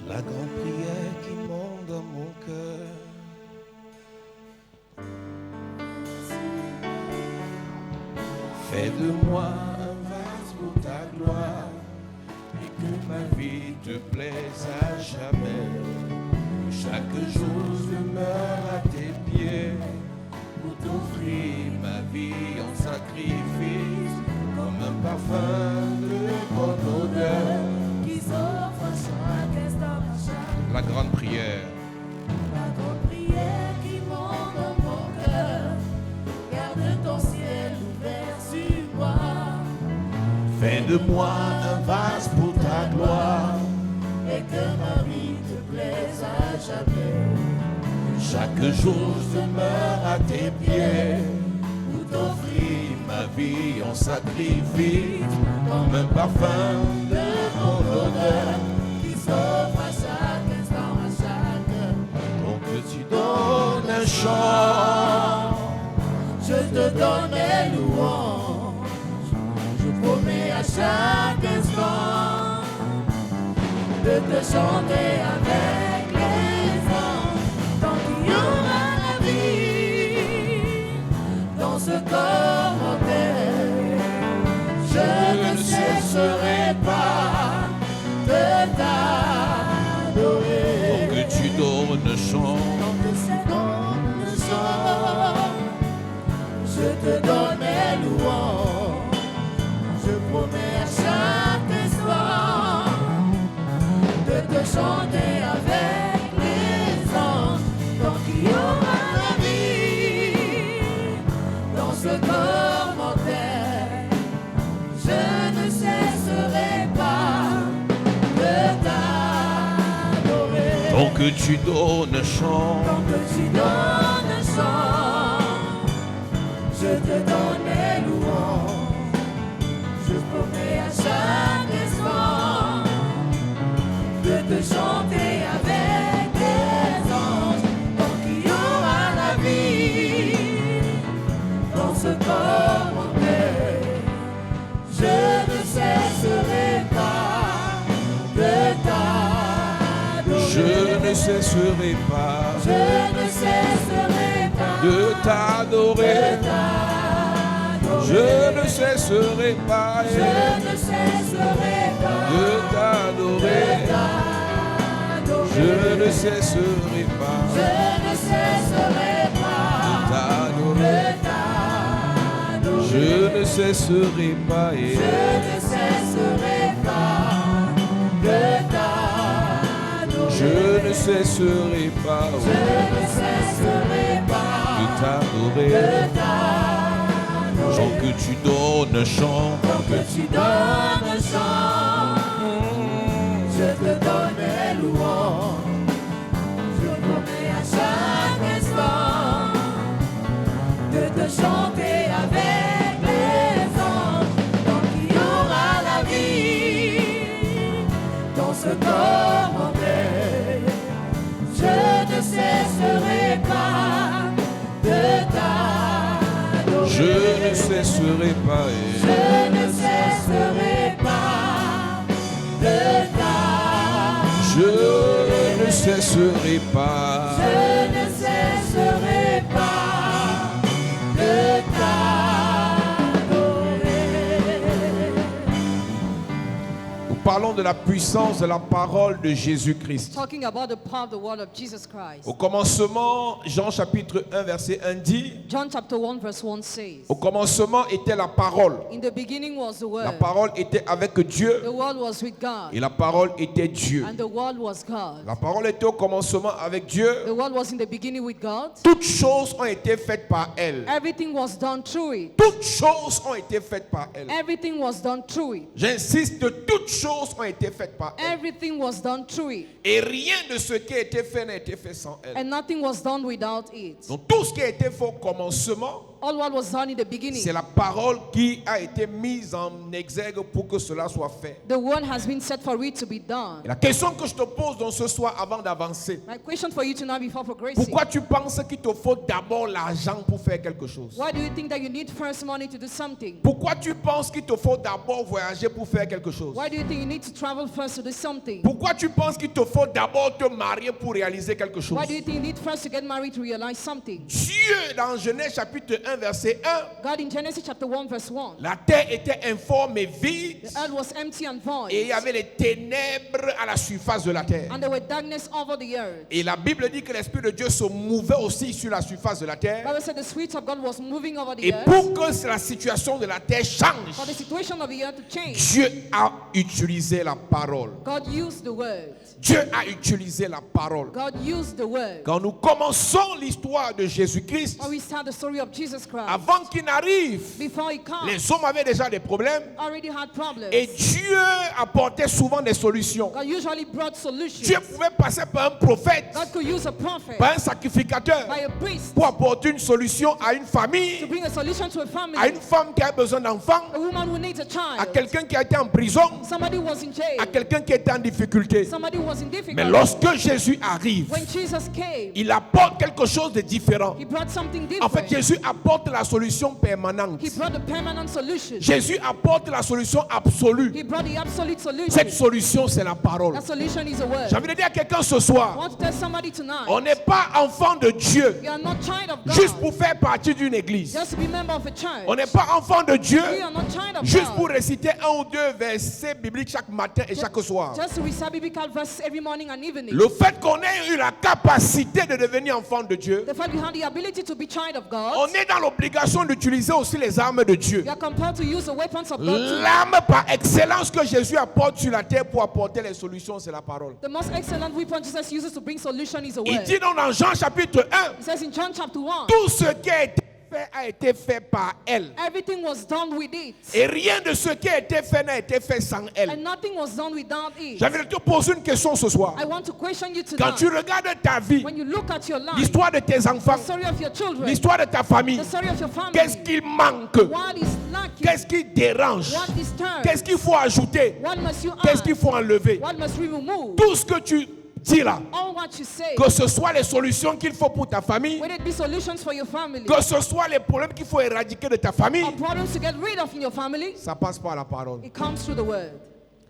La grande prière qui monte dans mon cœur. Fais de moi un vase pour ta gloire et que ma vie te plaise à jamais. Chaque jour je demeure à tes pieds pour t'offrir ma vie en sacrifice comme un parfum de bonne odeur qui s'offre chaque instant à chaque. La grande prière. La grande prière qui monte dans mon cœur. Garde ton ciel ouvert sur moi. Fais de moi un vase pour ta gloire et que ma vie te plaise à jamais. Chaque jour je demeure à tes pieds pour t'offrir ma vie en sacrifice comme un parfum de ton odeur qui s'offre à chaque instant, à chaque. Donc tu donnes un chant, je te donne mes louanges. Je promets à chaque instant de te chanter avec les anges. Tant qu'il y aura la vie dans ce corps mortel, je ne cesserai pas de t'adorer. donc tu donnes un chant, Tant que c'est dans le sang, je te donne mes louanges. Je promets à chaque instant de te chanter avec les anges. Tant qu'il y aura la vie dans ce corps mortel, je ne cesserai pas de t'adorer. donc tu donnes un chant, Tant que tu donnes un chant, je te donne mes louanges. Je promets à chaque instant de te chanter avec les anges. Tant qu'il y aura la vie dans ce corps mortel, je ne cesserai pas de t'adorer. je ne cesserai pas Je ne cesserai pas de t'adorer, de t'adorer. je ne cesserai pas Je ne cesserai pas de t'adorer, je ne cesserai pas Je ne cesserai pas t'adorer, de t'adorer. je ne cesserai pas Je ne cesserai pas de t'adorer. je ne cesserai pas Je ne cesserai pas de t'adorer, de t'adorer. tant que tu donnes un chant, Tant que tu donnes un chant, je te donne mes louanges. Je promets à chaque instant de te chanter avec les anges. Tant qu'il y aura la vie dans ce corps mortel, je ne cesserai pas de t'adorer. je ne cesserai pas Je ne cesserai pas de t'adorer. je ne cesserai pas. Je ne cesserai pas de t'adorer. Nous parlons de la puissance de la parole de Jésus-Christ. Talking about the power of the word of Jesus Christ. Au commencement, Jean chapitre 1 verset 1 dit, John chapter 1 verse 1 says, au commencement était la parole. in the beginning was the La word. parole était avec Dieu The word was with God. et la parole était Dieu. And the word was God. La parole était au commencement avec Dieu. The word was in the beginning with God. Toutes choses ont été faites par elle. Everything was done through it. Toutes choses ont été faites par elle. Everything was done through it. J'insiste, toutes choses ont été faites par elle. Everything was done through it. Et rien de ce qui a été fait n'a été fait sans elle. And nothing was done without it. Donc tout ce qui a été fait au commencement All what was done in the beginning. C'est la parole qui a été mise en exergue pour que cela soit fait. The word has been set for it to be done. Et la question que je te pose dans ce soir avant d'avancer, My question for you tonight before progressing. pourquoi tu penses qu'il te faut d'abord l'argent pour faire quelque chose? Why do you think that you need first money to do something? Pourquoi tu penses qu'il te faut d'abord voyager pour faire quelque chose? Why do you think you need to travel first to do something? Pourquoi tu penses qu'il te faut d'abord te marier pour réaliser quelque chose? Why do you think you need first to get married to realize something? Dieu, dans Genèse chapitre 1, verset 1, God in Genesis chapter 1 verse 1. la terre était informe et vide, The earth was empty and void. et il y avait les ténèbres à la surface de la terre. And there were darkness over the earth. Et la Bible dit que l'Esprit de Dieu se mouvait aussi sur la surface de la The terre. Bible said the Spirit of God was moving over the Et earth. pour que la situation de la terre change, For the situation of the earth to change, Dieu a utilisé la parole. God used the word. Dieu a utilisé la parole. God used the word. Quand nous commençons l'histoire de Jésus-Christ, When we start the story of Jesus Christ, avant qu'il n'arrive, before he comes, les hommes avaient déjà des problèmes already had problems. et Dieu apportait souvent des solutions. God usually brought solutions. Dieu pouvait passer par un prophète, God could use a prophet, par un sacrificateur, by a priest, pour apporter une solution à une to famille, bring a solution to a family, à une femme qui a besoin d'enfants, a woman who needs a à child, quelqu'un qui a été en prison, somebody who was in jail, à quelqu'un qui était en difficulté. somebody who was in Mais difficulty. lorsque Jésus arrive, When Jesus came, il apporte quelque chose de différent. he brought something En fait, different. Jésus apporte la solution permanente. He brought a permanent solution. Jésus apporte la solution absolue. He brought the absolute solution. Cette solution, c'est la parole. That solution is a word. J'ai envie de dire à quelqu'un ce I soir, want to tell somebody tonight, on n'est pas enfant de Dieu you are not child of God juste pour faire partie d'une église. just to be member of a church. On n'est pas enfant de Dieu You are not child of juste God pour réciter un ou deux versets bibliques chaque matin et chaque soir. just to recite biblical verses every morning and evening. Le fait qu'on ait eu la capacité de devenir enfant de Dieu, The fact we have the ability to be child of on God, est dans l'obligation d'utiliser aussi les armes de Dieu. we are compelled to use the weapons of God. Too. L'arme par excellence que Jésus apporte sur la terre pour apporter les solutions, c'est la parole. The most excellent weapon Jesus uses to bring solution is a Il word. dit donc dans Jean chapitre 1, It says in John chapter 1, tout ce qui a été fait par elle. everything was done with it, Et rien de ce qui a été fait n'a été fait sans elle. and nothing was done without it. J'avais te poser une question ce soir. I want to question you Quand tu tonight. regardes ta vie, When you look at your life, l'histoire de tes enfants, the story of your children, l'histoire de ta famille, the story of your family, qu'est-ce qui manque? what is lacking, Qu'est-ce qui dérange? what disturbs, Qu'est-ce qu'il faut ajouter? what must you Qu'est-ce qu'il add, faut enlever? what must we remove, Tout ce que tu dis là, all what you say, que ce soit les solutions qu'il faut pour ta famille, whether it be solutions for your family, que ce soit les problèmes qu'il faut éradiquer de ta famille, or problems to get rid of in your family, ça passe par la parole. it comes through the word.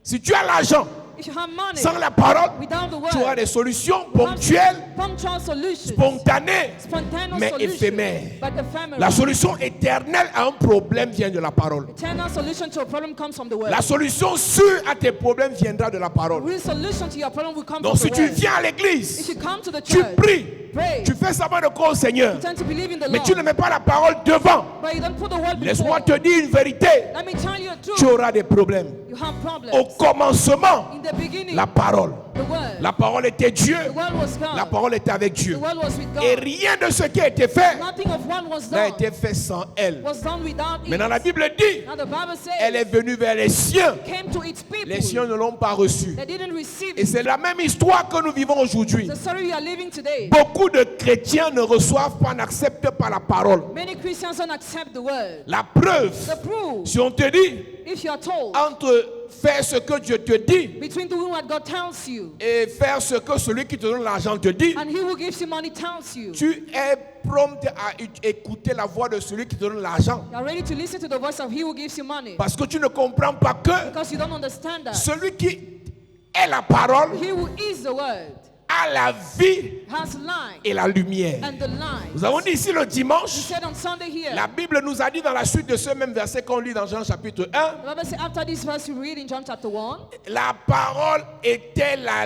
Si tu as l'argent If you have money, sans la parole, without the tu auras word, des solutions you have ponctuelles, punctual solutions, spontanées, spontaneous mais solutions, éphémères. but ephemeral. La solution éternelle à un problème vient de la parole. Eternal solution to a problem comes from the word. La solution sûre à tes problèmes viendra de la parole. Real solution to your problem will come Donc si from the tu word. viens à If l'église, you come to the tu church, pries, pray, tu fais semblant de croire au Seigneur, you tend to believe in the mais Lord, tu ne mets pas la parole devant, but you don't put the word laisse-moi before. te dire une vérité, Let me tell you a tu truth. auras des problèmes. You have problems. Au commencement, In the beginning, la parole. the word. La parole était Dieu, The word was God. la parole était avec The Dieu. word was with Et God. rien de ce qui a été fait Nothing of what was n'a done été fait sans elle. was done without it. Maintenant la Bible dit, Now the Bible elle says, est venue vers les siens. came to its people. Les siens ne l'ont pas reçue. They didn't receive Et it. c'est la même histoire que nous vivons aujourd'hui. The story we are living today. Beaucoup de chrétiens ne reçoivent pas, n'acceptent pas la parole. Many Christians don't accept the word. La preuve, The proof, si on te dit, if you are told, entre faire ce que Dieu te dit between doing what God tells you et faire ce que celui qui te donne l'argent te dit, and he who gives you money tells you, tu es prompt à écouter la voix de celui qui te donne l'argent. you are ready to listen to the voice of he who gives you money. Parce que tu ne comprends pas que Because you don't understand that. celui qui est la parole He who is the word a la vie has life et la lumière. and the life. Nous avons dit ici le He dimanche, said on Sunday here, la Bible nous a dit dans la suite de ce même verset qu'on lit dans Jean chapitre 1, the Bible says after this verse we read in John chapter 1, la parole était la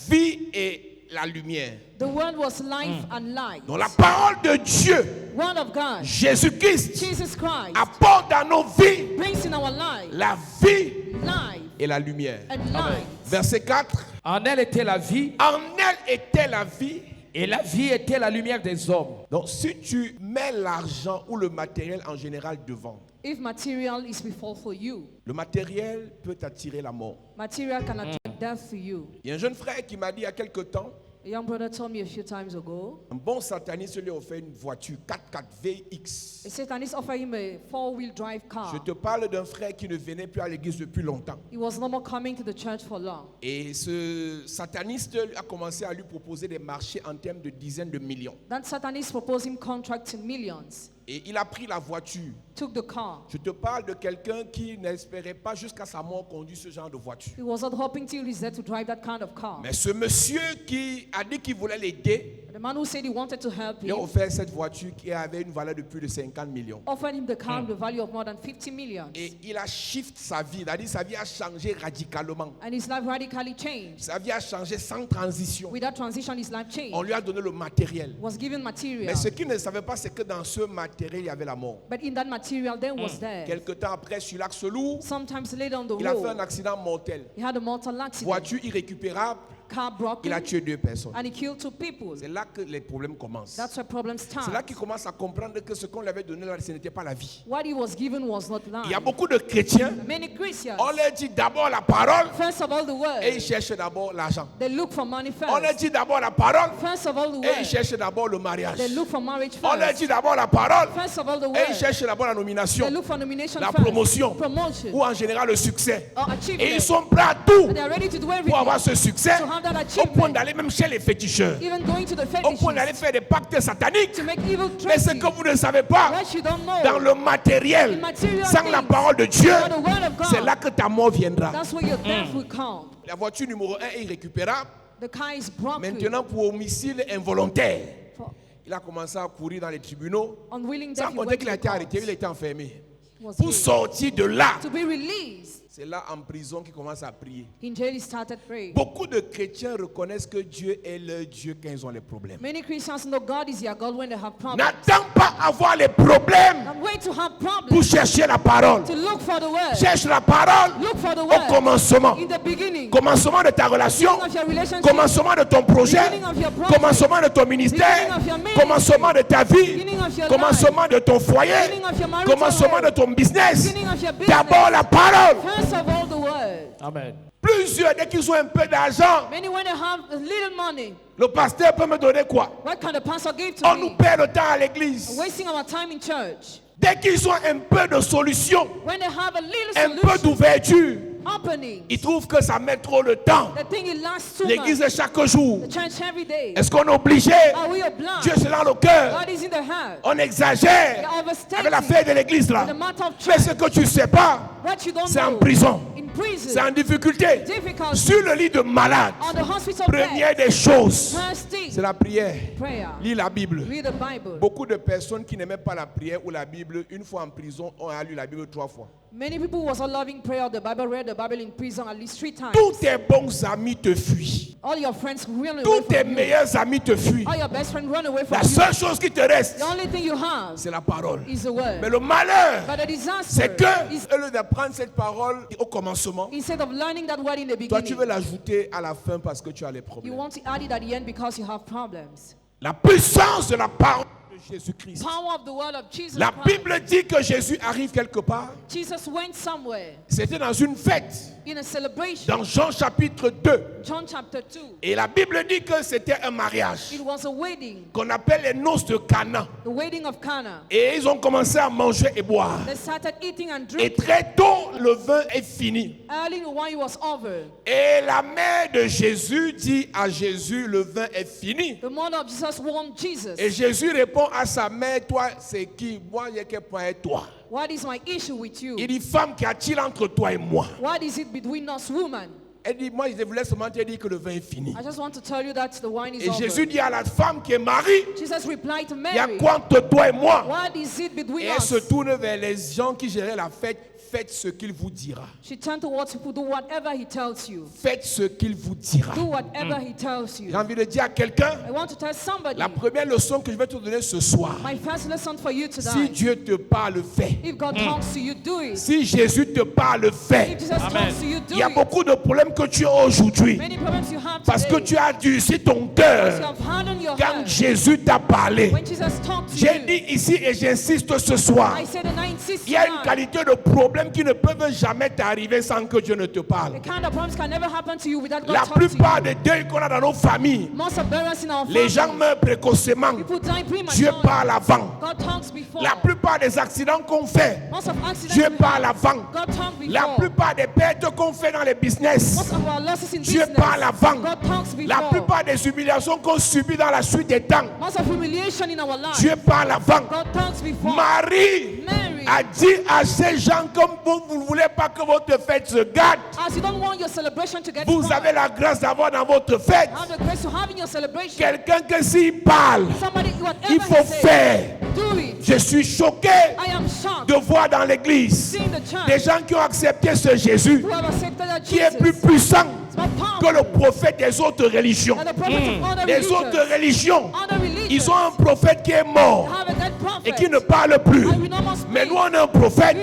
vie et la lumière. the word was life and light. Donc la parole de Dieu, Word of God, Jésus-Christ, Jesus Christ, apporte dans nos vies brings in our life la vie life et la lumière. and light. Verset 4. En elle était la vie, En elle était la vie. et la vie était la lumière des hommes. Donc si tu mets l'argent ou le matériel en général devant, If material is before for you, le matériel peut attirer la mort. material can attract death for you. Il y a un jeune frère qui m'a dit il y a quelque temps, A A young brother told me a few times ago, Un bon sataniste lui a offert une voiture 4x4 VX. a Satanist offered him a 4-wheel drive Je car. te parle d'un frère qui ne venait plus à l'église depuis longtemps. He was no more coming to the church for long. Et ce sataniste a commencé à lui proposer des marchés en termes de dizaines de millions. That Satanist proposed him contracts in millions. Et il a pris la voiture. Took the car. Je te parle de quelqu'un qui n'espérait pas jusqu'à sa mort conduire ce genre de voiture. He was not hoping till he's there to drive that kind of car. Mais ce monsieur qui a dit qu'il voulait l'aider, The man who said he wanted to help il a him offert cette voiture qui avait une valeur de plus de 50 millions. offered him the car with the value of more than 50 millions. Et il a shift sa vie, c'est-à-dire sa vie a changé radicalement. And his life radically changed. Sa vie a changé sans transition. With that transition, his life changed. On lui a donné le matériel. Was given material. Mais ce qu'il ne savait pas, c'est que dans ce matériel, il y avait la mort. But in that material, there was death. Quelque temps après, sur l'axe lourd, Sometimes later on the il a fait un road, accident mortel. he had a mortal accident. Voiture irrécupérable, Car broken, il a tué 2 personnes. and he killed 2 people. C'est là que les problèmes commencent. That's where problems C'est là start. qu'il commence à comprendre que ce qu'on lui avait donné là, ce n'était pas la vie. What he was given was not Il y a life. beaucoup de chrétiens, Many Christians, on leur dit d'abord la parole first of all the et ils word, cherchent d'abord l'argent. they look for money On leur first. dit d'abord la parole First of all the et ils word, cherchent d'abord le mariage. they look for marriage On leur first. dit d'abord la parole First of all the et ils word, cherchent d'abord la they nomination, look for nomination la first. promotion Promotion ou en général le succès. or Et ils achievement. sont prêts à tout And they are ready to do pour everything avoir ce succès, to have that au point achievement. d'aller même chez les féticheurs, Even going to the au point d'aller fetishes faire des pactes sataniques. to make evil Mais ce treaties. que vous ne savez pas, What you don't know, dans le matériel, in material sans la things, parole de Dieu, without the word of c'est God, là que ta mort viendra. that's where your death will come. La voiture numéro 1 est irrécupérable. The car is broken. Maintenant, pour homicide involontaire, For il a commencé à courir dans les tribunaux. unwilling Sans death, he compter went qu'il to a the été arrêté, il a courts. été enfermé. Was Pour killed. sortir de là, To be released. c'est là en prison qu'il commence à prier. In jail, he started praying. Beaucoup de chrétiens reconnaissent que Dieu est leur Dieu quand ils ont les problèmes. Many Christians know God is their God when they have problems. N'attends pas avoir les problèmes Don't wait to have pour problems chercher la parole. to look for the word. Cherche la parole Look for the au word commencement. in the beginning. Commencement de ta relation, Beginning of your relationship. commencement de ton projet, Beginning of your project. commencement de ton ministère, Beginning of your ministry. commencement de ta vie, Beginning of your commencement de ton foyer, Beginning of your marital commencement de life. ton business. Beginning of your business. D'abord la parole. First of all, the word. Amen. Plusieurs, dès qu'ils ont un peu d'argent, Many when they have a little money, le pasteur peut me donner quoi? what can the pastor give to On nous me? perd le temps à l'église. Wasting our time in church. Dès qu'ils ont un peu de solution, When they have a little un peu solution, d'ouverture, opening, ils trouvent que ça met trop de temps. the thing it lasts too L'église much. est chaque jour. The church every day. Est-ce qu'on est obligé? Are we obliged? Dieu c'est dans le cœur. God is in the heart. On exagère They overstate avec l'affaire de l'église là. the matter of Mais church. ce que tu ne sais pas, What you don't c'est en know. prison. In prison. C'est en difficulté. Difficulty. Sur le lit de malade, On the hospital première bed. des choses, First thing. c'est la prière. Prayer. Lis la Bible. Read the Bible. Beaucoup de personnes qui n'aimaient pas la prière ou la Bible, une fois en prison, ont lu la Bible 3 fois. Many people was not loving prayer of the Bible, read the Bible in prison at least 3 times. Tous tes bons amis te fuient. All your friends run away Tous tes from you. meilleurs amis te fuient. All your best friends run away from La you. seule chose qui te reste, The only thing you have c'est la parole. is the word. Mais le malheur, But the disaster c'est que, is au lieu d'apprendre cette parole au commencement, instead of learning that word in the toi tu veux beginning, l'ajouter à la fin parce que tu as les you problèmes. want to add it at the end because you have problems. La puissance de la parole de Jésus-Christ. Power of the word of Jesus La Christ. Bible dit que Jésus arrive quelque part. Jesus went somewhere C'était dans une fête, in a celebration. dans Jean chapitre 2. John chapter 2. Et la Bible dit que c'était un mariage It was a wedding, qu'on appelle les noces de Cana. the wedding of Cana. Et ils ont commencé à manger et boire. They started eating and Et drinking. très tôt, le vin est fini. Early the wine was over. Et la mère de Jésus dit à Jésus, le vin est fini. The mother of Jesus warned Jesus. Et Jésus répond à sa mère, toi c'est qui? Moi, il y a quel point est toi? What is my issue with you? Il dit, femme, qu'y a-t-il entre toi et moi? What is it between us women? Elle dit, moi je voulais seulement te dire que le vin est fini. I just want to tell you that the wine is Et over. Jésus dit à la femme qui est mariée, Jesus replied to il y a Mary, quoi entre toi et moi? what is it Et between elle us? se tourne vers les gens qui géraient la fête. Faites ce qu'il vous dira. She turned towards people, do whatever he tells you. Faites ce qu'il vous dira. Do whatever he tells you. J'ai envie de dire à quelqu'un, I want to tell somebody, la première leçon que je vais te donner ce soir, my first lesson for you si today, Dieu te parle, fais. if God talks to you, do it. Si Jésus te parle, fais. If Jesus Amen. talks to you, do Il y a it. beaucoup de problèmes que tu as aujourd'hui, Many problems you have parce que today. tu as durci ton You cœur have hardened your quand heart. Jésus t'a parlé. When Jesus talked to J'ai you, dit ici et j'insiste ce soir, I said and I insist il y a une tonight, qualité de problème qui ne peuvent jamais t'arriver sans que Dieu ne te parle. the kind of problems can never happen to you without God La talking to you. plupart des deuils qu'on a dans nos familles, Most of burials in our les gens families, meurent précocement. people die Dieu prematurely. parle avant. God talks before. La plupart des accidents qu'on fait, Most of accidents Dieu we parle have, avant. God talks before. La plupart des pertes qu'on fait dans les business, Most of our losses in Dieu business, parle avant. God talks before. La plupart des humiliations qu'on subit dans la suite des temps, Most of humiliation in our lives, Dieu parle avant. God talks before. Marie Mary, a dit à ces gens, comme vous ne voulez pas que votre fête se gâte, as you don't want your celebration to get vous spoiled, avez la grâce d'avoir dans votre fête have the grace to have in your celebration. quelqu'un que s'il parle, Somebody, whatever il faut he says, faire. do it. Je suis choqué I am shocked de voir dans l'église seeing the church des gens qui ont accepté ce Jésus who have accepted that qui est Jesus plus puissant is more que powerful le prophète des autres religions. than the prophets of other Les religions. autres religions, Other religions ils ont un prophète qui est mort have a dead prophet et qui ne parle plus. and we no more speak. Mais nous, on a un prophète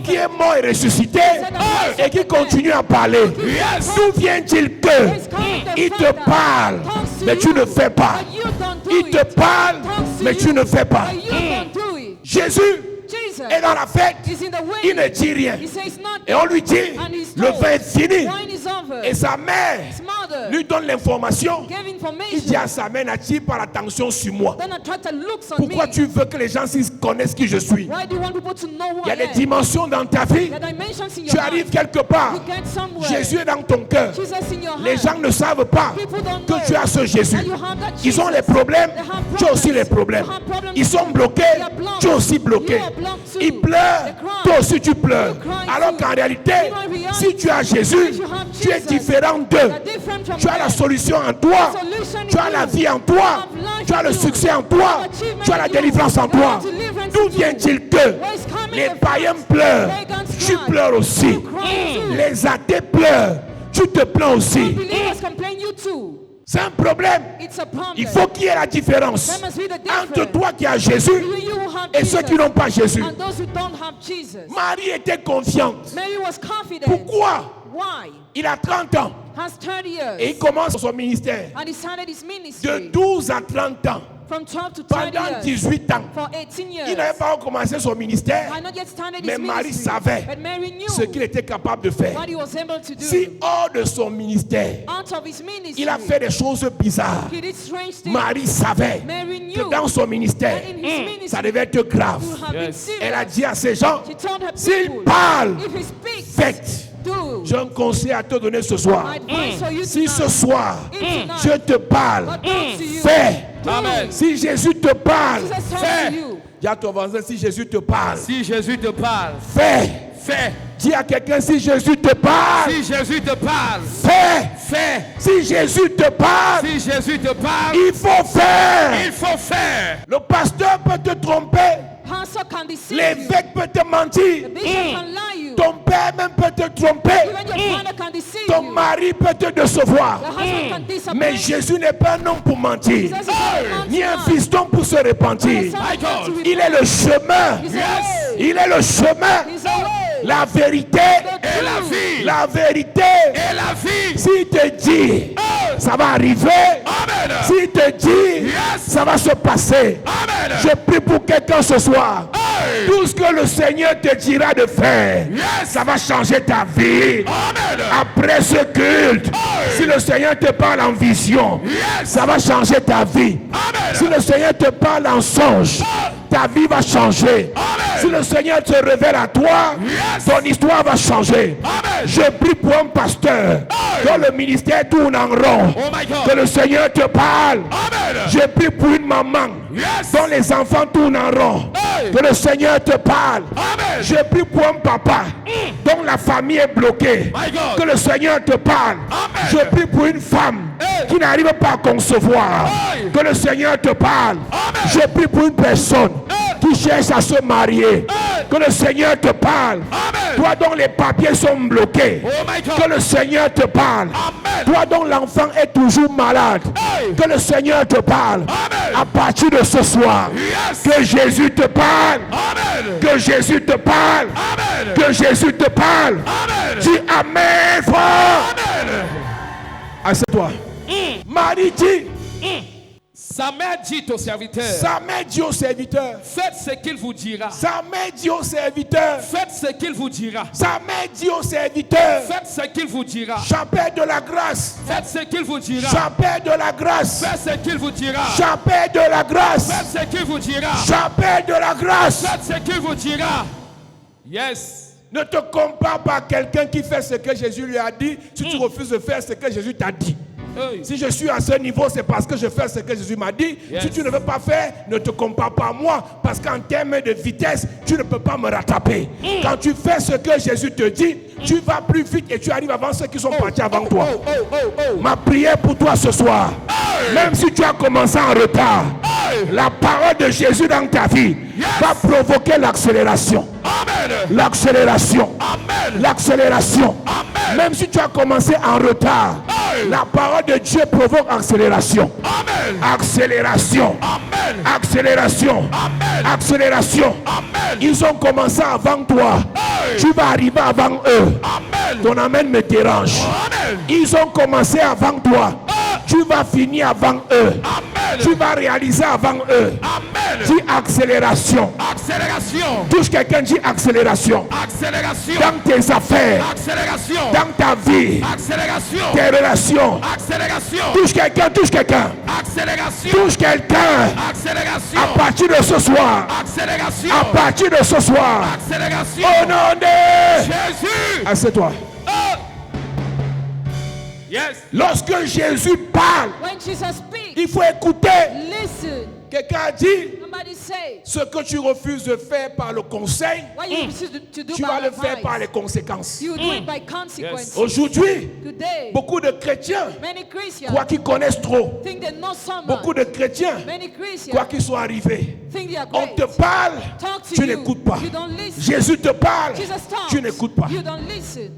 qui est mort et ressuscité et qui continue à parler. D'où vient-il que il te parle, mais tu ne fais pas? But you don't do Il te it. parle, Talks to mais you, tu ne fais pas. but you don't do it. Jésus Jesus est dans la fête, is in the way. il ne dit rien. He says not. Et on lui dit, And he's le told, vin est fini. wine is over. Et sa mère His mother lui donne l'information. gave Il information. dit à sa mère, n'attire pas l'attention sur moi. Then attracted looks on Pourquoi me. tu veux que les gens connaissent qui je suis? Why do you want people to know who Il y a I des am? dimensions dans ta vie. The dimensions in Tu your arrives life. quelque part. You get somewhere. Jésus est dans ton cœur. Jesus in your Les heart. gens ne savent pas People don't know que tu as ce Jésus. that you have that Ils ont Jesus. les problèmes, They have tu as aussi les problems. problèmes. You have problems Ils sont too. bloqués, They are blocked. tu es aussi bloqué. You are blocked too. Ils pleurent, They cry. toi aussi tu pleures. You cry Alors too. qu'en réalité, You know, in reality, si tu as Jésus, if you have tu es Jesus, différent d'eux. you're different from Tu as la them. solution en toi. The solution Tu in as la you. vie en You toi. have life Tu as in le you. succès en You toi. have achievement Tu as la in you. délivrance en You toi. have deliverance D'où in you. vient-il que Where is coming les the païens fact? pleurent? Pagans Tu cry. pleures aussi. You cry too. Les athées pleurent. Tu te plains aussi. Believers complain you too. C'est un problème. It's a problem. Il faut qu'il y ait la différence There must be the difference. entre toi qui as Jésus Between you who have et ceux Jesus qui n'ont pas Jésus. and those who don't have Jesus. Marie était confiante. Mary was confident. Pourquoi? Why? Il a 30 ans Has 30 years. et il commence son ministère. And he started his De ministry 12 à 30 ans, from 12 to 30 pendant years. 18 ans, For 18 years. il n'avait pas commencé son ministère, Had not yet started mais his Marie ministry. savait But Mary knew ce qu'il était capable de faire. what he was able to do. Si hors de son ministère, Out of his ministry, il a fait des choses bizarres, he did strange things. Marie savait Mary que knew dans son ministère, that in his ministry, ça devait être grave. would have been serious. Elle a dit à ces gens, She told her s'il people, parle, if he speaks, faites. do. J'ai un conseil à te donner ce soir. My advice for you Si tonight, ce soir, if tonight, je te parle, God talks to you, fais. do. Si Jésus te parle, Jesus talks fais. to you. Dis à ton voisin, si Jésus te parle, Si Jésus te parle, fais. fais. Dis à quelqu'un, si Jésus te parle, Si Jésus te parle, fais. fais. Si Jésus te parle, Si Jésus te parle, il faut faire. il faut faire. Le pasteur peut te tromper. Pastor can deceive you. L'évêque peut te mentir. The bishop can lie you. Ton père même peut te tromper. Even your father can deceive Ton you. mari peut te décevoir. The husband can disappoint Mais you. Jésus n'est pas un homme pour mentir, Jesus is not a man ni to un lie. fiston pour se repentir. My God. Il est le chemin. He's a way. Il est le chemin, He's a way. la vérité The la truth. vie. la vérité. Et la vie. S'il te dit, ça va arriver. Amen. S'il te dit, Yes. ça va se passer. Amen. Je prie pour quelqu'un ce soir. Hey. Tout ce que le Seigneur te dira de faire, Yes. ça va changer ta vie. Amen. Après ce culte, Hey. si le Seigneur te parle en vision, Yes. ça va changer ta vie. Amen. Si le Seigneur te parle en songe, ta vie va changer. Amen. Si le Seigneur te révèle à toi, Yes. ton histoire va changer. Amen. Je prie pour un pasteur dont le ministère tourne en rond. Oh my God. Que le Seigneur te parle. Amen. Je prie pour une maman Yes. dont les enfants tournent en rond. Hey. Que le Seigneur te parle. Amen. Je prie pour un papa dont la famille est bloquée. My God. Que le Seigneur te parle. Amen. Je prie pour une femme Hey. qui n'arrive pas à concevoir. Hey. Que le Seigneur te parle. Amen. Je prie pour une personne Hey. qui cherche à se marier. Hey. Que le Seigneur te parle. Amen. Toi dont les papiers sont bloqués. Oh my God. Que le Seigneur te parle. Amen. Toi dont l'enfant est toujours malade. Hey. Que le Seigneur te parle. Amen. À partir de ce soir. Yes. Que Jésus te parle. Amen. Que Jésus te parle. Amen. Que Jésus te parle. Amen. Dis Amen fort. Amen. Assieds-toi. Marie dit. Sa mère dit au serviteur, Sa mère dit au serviteur. faites ce qu'il vous dira. Sa mère dit au serviteur. Faites ce qu'il vous dira. Sa mère dit au serviteur. Faites ce qu'il vous dira. J'appelle de la grâce. Faites ce qu'il vous dira. J'appelle de la grâce. Faites ce qu'il vous dira. J'appelle de la grâce. Faites ce qu'il vous dira. J'appelle de la grâce. Faites ce qu'il vous dira. Yes. Ne te compare pas à quelqu'un qui fait ce que Jésus lui a dit si tu refuses de faire ce que Jésus t'a dit. Hey. Si je suis à ce niveau, c'est parce que je fais ce que Jésus m'a dit. Yes. Si tu ne veux pas faire, ne te compare pas à moi. Parce qu'en termes de vitesse, tu ne peux pas me rattraper. Quand tu fais ce que Jésus te dit, tu vas plus vite et tu arrives avant ceux qui sont partis avant toi. Ma prière pour toi ce soir, même si tu as commencé en retard, la parole de Jésus dans ta vie va provoquer l'accélération. Amen. L'accélération. Amen. L'accélération. Amen. Même si tu as commencé en retard, la parole de Dieu provoque accélération. Amen. Accélération. Amen. Accélération. Amen. Accélération. Amen. Ils ont commencé avant toi. Tu vas arriver avant eux. Amen. Ton amen me dérange. Amen. Ils ont commencé avant toi. Tu vas finir avant eux. Amen. Tu vas réaliser avant eux. Amen. Dis accélération. Accélération. Touche quelqu'un, dit accélération. Accélération. Dans tes affaires, Accélération. dans ta vie, Accélération. tes relations. Accélération. Touche quelqu'un, touche quelqu'un. Accélération. Touche quelqu'un. Accélération. À partir de ce soir. Accélération. À partir de ce soir. Accélération. Au nom de Jésus. Assieds-toi. Yes. Lorsque Jésus parle, When Jesus speaks, il faut écouter. listen. Quelqu'un a dit, Somebody say, ce que tu refuses de faire par le conseil, what you refuse to do tu by vas le faire par les advice, conséquences. you do it by consequences. Aujourd'hui, Today, beaucoup de chrétiens, many Christians quoi qu'ils connaissent trop, think they know so much. beaucoup de chrétiens, Many Christians quoi qu'ils soient arrivés, think they are on great. te parle, Talk to tu you. n'écoutes pas. You don't listen. Jésus te parle, Jesus talks. tu n'écoutes pas. You don't listen.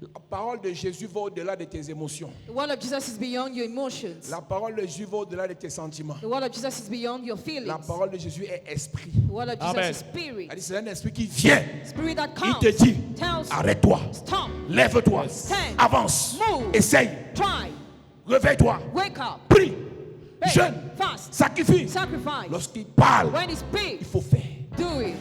La parole de Jésus va au-delà de tes émotions. The word of Jesus is beyond your emotions. La parole de Jésus va au-delà de tes sentiments. The word of Jesus is beyond your feelings. La parole de Jésus est esprit. The word of Jesus Amen. is spirit. Elle dit, c'est un esprit qui vient. Spirit that Il comes. te dit, Tells you, arrête-toi, stop, lève-toi, Stand. avance, Move. essaye, try, réveille-toi, wake up, prie, pray, jeûne, fast, sacrifie. sacrifice. Lorsqu'il parle, When he il speaks, faut faire. do it.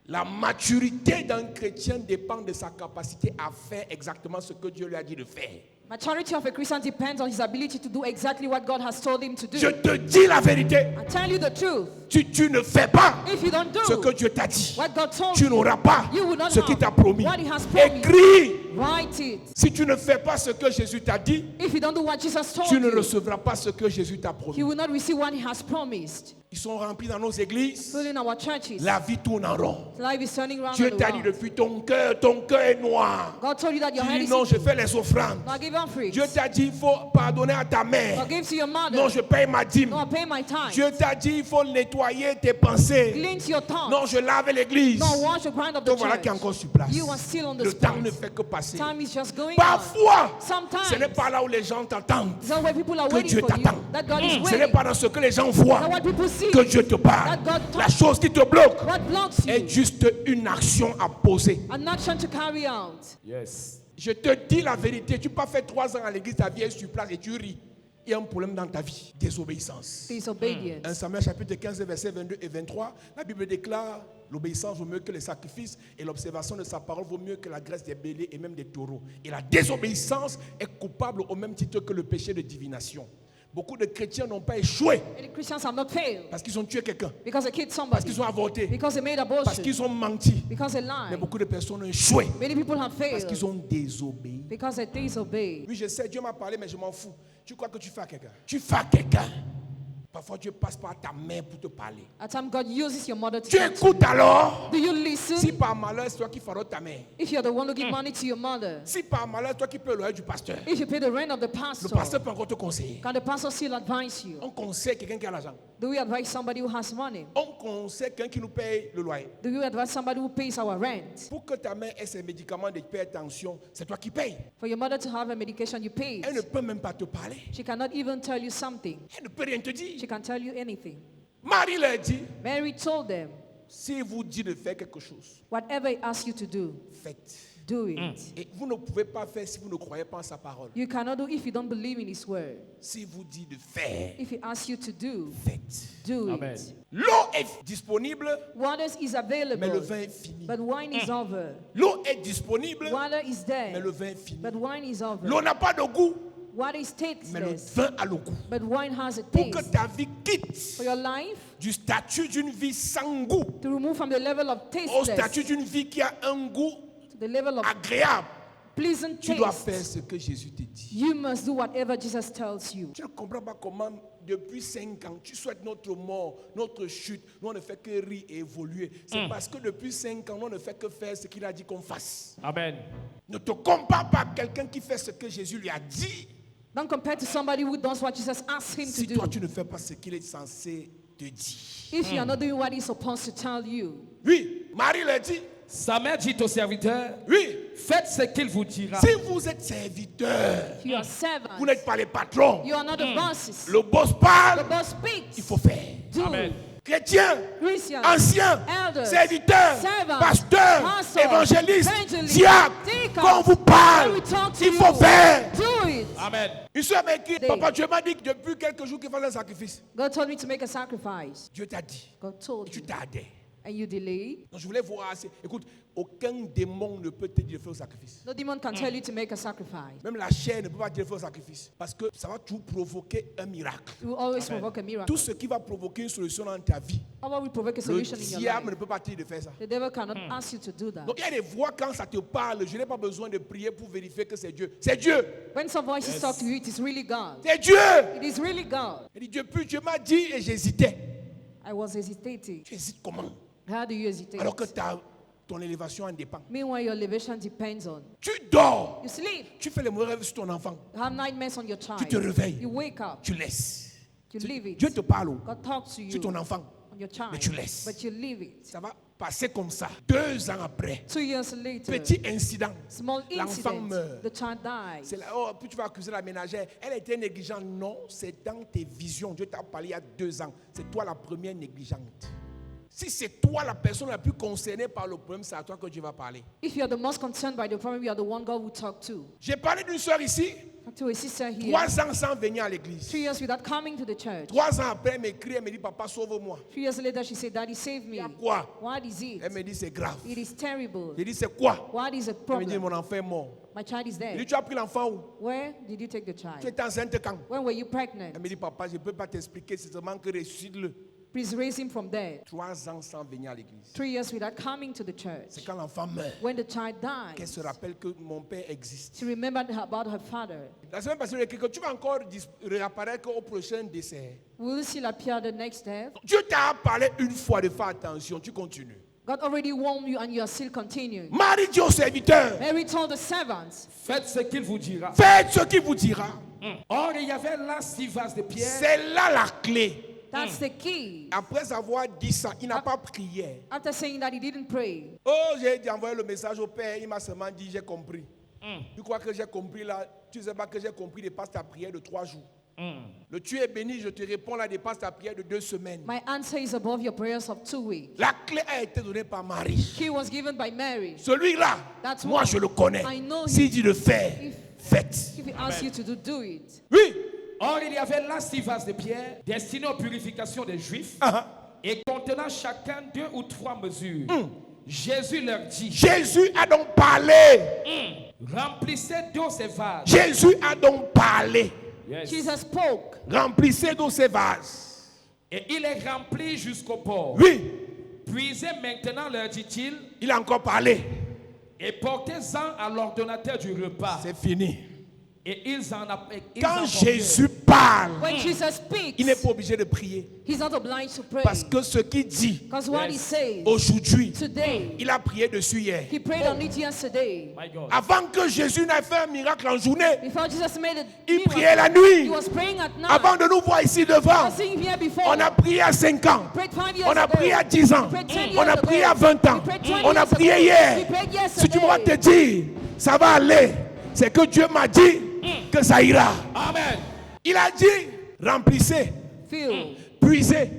La maturité d'un chrétien dépend de sa capacité à faire exactement ce que Dieu lui a dit de faire. Maturity of a Christian depends on his ability to do exactly what God has told him to do. Je te dis la vérité. I tell you the truth. Tu ne fais pas If you don't do ce que Dieu t'a dit. what God told Tu you, n'auras pas you will not ce qu'il have t'a promis. what he has promised. Écris. Write it. Si tu ne fais pas ce que Jésus t'a dit, If you don't do what Jesus told tu ne you, recevras pas ce que Jésus t'a you promis. will not receive what he has promised. Ils sont remplis dans nos églises. Filling our churches. La vie tourne en rond. Life is turning round Dieu and t'a dit around. depuis ton cœur est noir. God told you that your Tu head dis is non, je fais les offrandes. not give offerings. Dieu t'a dit il faut pardonner à ta mère. Forgive to your mother. Non, je paye ma dîme. No, I pay my time. Dieu t'a dit il faut nettoyer tes pensées. Cleanse your tongue. Non, je lave l'église. No, wash the ground of the Donc voilà church. qui est encore sur place. You are still on the Le temps spot. ne fait que passer. Time is just going on. Parfois, Sometimes, ce n'est pas là où les gens t'attendent it's not where people are que waiting Dieu for you. t'attend. That God is Ce n'est waiting. pas dans ce que les gens voient Not what people see. que Dieu te parle. That God La talks. chose qui te bloque What blocks you? est juste une action à poser. An action to carry out. Yes. Je te dis la vérité, tu peux pas faire 3 ans à l'église, ta vie est sur place et tu ris. Il y a un problème dans ta vie, désobéissance. Disobedience. 1 Samuel chapitre 15, versets 22 et 23, la Bible déclare l'obéissance vaut mieux que les sacrifices et l'observation de sa parole vaut mieux que la graisse des béliers et même des taureaux. Et la désobéissance est coupable au même titre que le péché de divination. Beaucoup de chrétiens n'ont pas échoué Many Christians have not failed parce qu'ils ont tué quelqu'un, because they killed parce somebody, qu'ils ont avorté, because they made parce abortion, qu'ils ont menti. because they Mais lied. beaucoup de personnes ont échoué Many people have parce qu'ils failed ont désobéi. because they disobeyed. Oui, je sais, Dieu m'a parlé, mais je m'en fous. Tu crois que tu fais à quelqu'un? Tu fais à quelqu'un Parfois, Dieu passe par ta mère pour te parler. At times, God uses your mother to Tu talk to écoutes alors. you. Do you listen? Si par malheur, c'est toi qui feras ta mère. If you're the one who give money to your mother, Si par malheur, c'est toi qui peux le loyer du pasteur. if you pay the rent of the Le pastor, pasteur peut encore te conseiller. can the pastor still advise you? On conseille quelqu'un qui a l'argent. Do we advise somebody who has money? On conseille quelqu'un qui nous paye le loyer. Do you advise somebody who pays our rent? Pour que ta mère ait ses médicaments d'hypertension, c'est toi qui payes. For your mother to have a medication, you pay Elle ne it. peut même pas te parler. She cannot even tell you something. Elle ne peut rien te dire. She can tell you anything. Marie leur dit, Mary told them, si vous dit de faire quelque chose, whatever he asks you to do, faites. do it. Et vous ne pouvez pas faire si vous ne croyez pas en sa parole. You cannot do if you don't believe in his word. Si vous dit de faire, If he asks you to do, faites. do Amen. it. L'eau est disponible, Water is mais le available, vin est fini. but wine is over. L'eau est disponible, Water is mais le there, vin est fini. but wine is over. L'eau n'a pas de goût, Water is mais le tasteless, vin a le goût. but wine has a Pour que taste. ta vie quitte For your life, du statut d'une vie sans goût to remove from the level of au statut tasteless d'une vie qui a un goût to the level of agréable, pleasant tu dois faire taste, ce que Jésus te dit. you must do whatever Jesus tells you. Tu ne comprends pas comment, depuis 5 ans, tu souhaites notre mort, notre chute. Nous, on ne fait que rire et évoluer. C'est parce que depuis 5 ans, nous, on ne fait que faire ce qu'il a dit qu'on fasse. Amen. Ne te compare pas à quelqu'un qui fait ce que Jésus lui a dit. Don't compare to somebody who does what Jesus asked him to Si do. toi, tu ne fais pas ce qu'il est censé te dire. If you are not doing what he's supposed to tell you, Oui, Marie l'a dit. Sa mère dit au serviteur, Oui, faites ce qu'il vous dira. si vous êtes serviteur, if you are servant, vous n'êtes pas les patrons. you are not the bosses. Le boss The parle, boss speaks. il faut faire. Do. Amen. Chrétien, Christians, ancien, elders, serviteur, servants, pasteur, pastors, évangéliste, evangelists, diacre, deacons, quand on vous parle, when we talk to il faut you, faire. do it. Amen. Une soeur m'a écrit, They- papa, Dieu m'a dit que depuis quelques jours qu'il fallait un sacrifice. God told me to make a sacrifice. Dieu t'a dit, God told tu you, tardais. and you delayed. Donc je voulais voir, écoute, aucun démon ne peut te dire de faire un sacrifice. No demon can tell you to make a sacrifice. Même la chair ne peut pas te dire de faire un sacrifice. Parce que ça va toujours provoquer un miracle. It will always provoke a miracle. Tout ce qui va provoquer une solution dans ta vie, How will provoke a le solution in your diable life? ne peut pas te dire de faire ça. The devil cannot ask you to do that. Donc il y a des voix quand ça te parle, je n'ai pas besoin de prier pour vérifier que c'est Dieu. C'est Dieu. When some voices talk to you, it is really God. C'est Dieu. It is really God. Il dit, Dieu m'a dit et j'hésitais. I was hesitating. Tu hésites comment? How do you hesitate? Alors que ton élévation en dépend. Meanwhile, your elevation depends on. Tu dors. You sleep. Tu fais les mauvais rêves sur ton enfant. You have nightmares on your child. Tu te réveilles. You wake up. Tu laisses. You leave it. Dieu te parle God talks to you sur ton enfant. on your child. Mais tu laisses. But you leave it. Ça va passer comme ça. 2 ans après, 2 years later, petit incident. small L'enfant incident, meurt. the child dies. C'est là, oh, puis tu vas accuser la ménagère. Elle était négligente. Non, c'est dans tes visions. Dieu t'a parlé il y a 2 ans. C'est toi la première négligente. Si c'est toi la personne la plus concernée par le problème, c'est à toi que Dieu va parler. If you are the most concerned by the problem, you are the one God will talk to. J'ai parlé d'une soeur ici, Talk to a sister here. 3 ans sans venir à l'église. 3 years without coming to the church. 3 ans après, elle m'écrit, elle me dit, papa, sauve-moi. 3 years later, she said, Daddy, save me. Quoi? What is it? Elle me dit, c'est grave. It is terrible. J'ai dit, c'est quoi? What is the Elle me dit, problem? mon enfant est mort. My child is J'ai dit, dead. tu as pris l'enfant où? Where did you take the Tu child? étais enceinte quand? When were you pregnant? Elle me dit, papa, je ne peux pas t'expliquer, c'est seulement que ressuscite-le. Please raise him from dead. 3 ans sans venir à l'église. 3 years without coming to the C'est church. quand l'enfant meurt When the child qu'elle se dies, rappelle que mon père existe. she remembered about her father. La semaine passée, il a écrit que tu vas encore réapparaître au prochain décès. Will you still appear the next death? Dieu t'a parlé une fois de faire attention, tu continues. God already warned you and you are still continuing. Marie dit aux serviteurs, Mary told the servants, Faites ce qu'il vous dira. faites ce qu'il vous dira. Or, il y avait là 6 vases de pierre. C'est là la clé. that's the key. Après avoir dit ça, il n'a pas prié. After saying that, he didn't pray. Oh, j'ai envoyé le message au père, il m'a seulement dit, j'ai compris. Tu crois que j'ai compris là? Tu ne sais pas que j'ai compris, dépasse ta prière de 3 jours. Le tu es béni, je te réponds là, dépasse ta prière de 2 semaines. My answer is above your prayers of 2 weeks. La clé a été donnée par Marie. He was given by Mary. Celui-là, That's moi one. je le connais. I know him. S'il dit de faire, If- faites. If he asks you to do it. Oui. Or, il y avait là 6 vases de pierre destinés aux purifications des Juifs et contenant chacun 2 ou 3 mesures. Jésus leur dit, Jésus a donc parlé. remplissez d'eau ces vases. Jésus a donc parlé. Yes. Jesus spoke. Remplissez donc ces vases. Et il est rempli jusqu'au bord. Oui, Puisez maintenant, leur dit-il, il a encore parlé. et portez-en à l'ordonnateur du repas. C'est fini. Et ils en Quand apportaient. Jésus parle, When Jesus speaks, il n'est pas obligé de prier. he's not obliged to pray. Parce que ce qu'il dit Because what he says aujourd'hui, today, il a prié dessus hier. he prayed on it yesterday. My God. Avant que Jésus n'ait fait un miracle en journée, Before Jesus made it, il priait la nuit. he was praying at night. Avant de nous voir ici devant, I was sitting here before. on a prié à 5 ans. Prayed 5 years On a ago. prié à 10 ans. Prayed 10 On a years prié ago. à 20 ans. We prayed 20 On a years prié ago. hier. We prayed Si tu vas te yesterday. dire, ça va aller, c'est que Dieu m'a dit que ça ira. Amen. Il a dit, remplissez, Fill, puisez,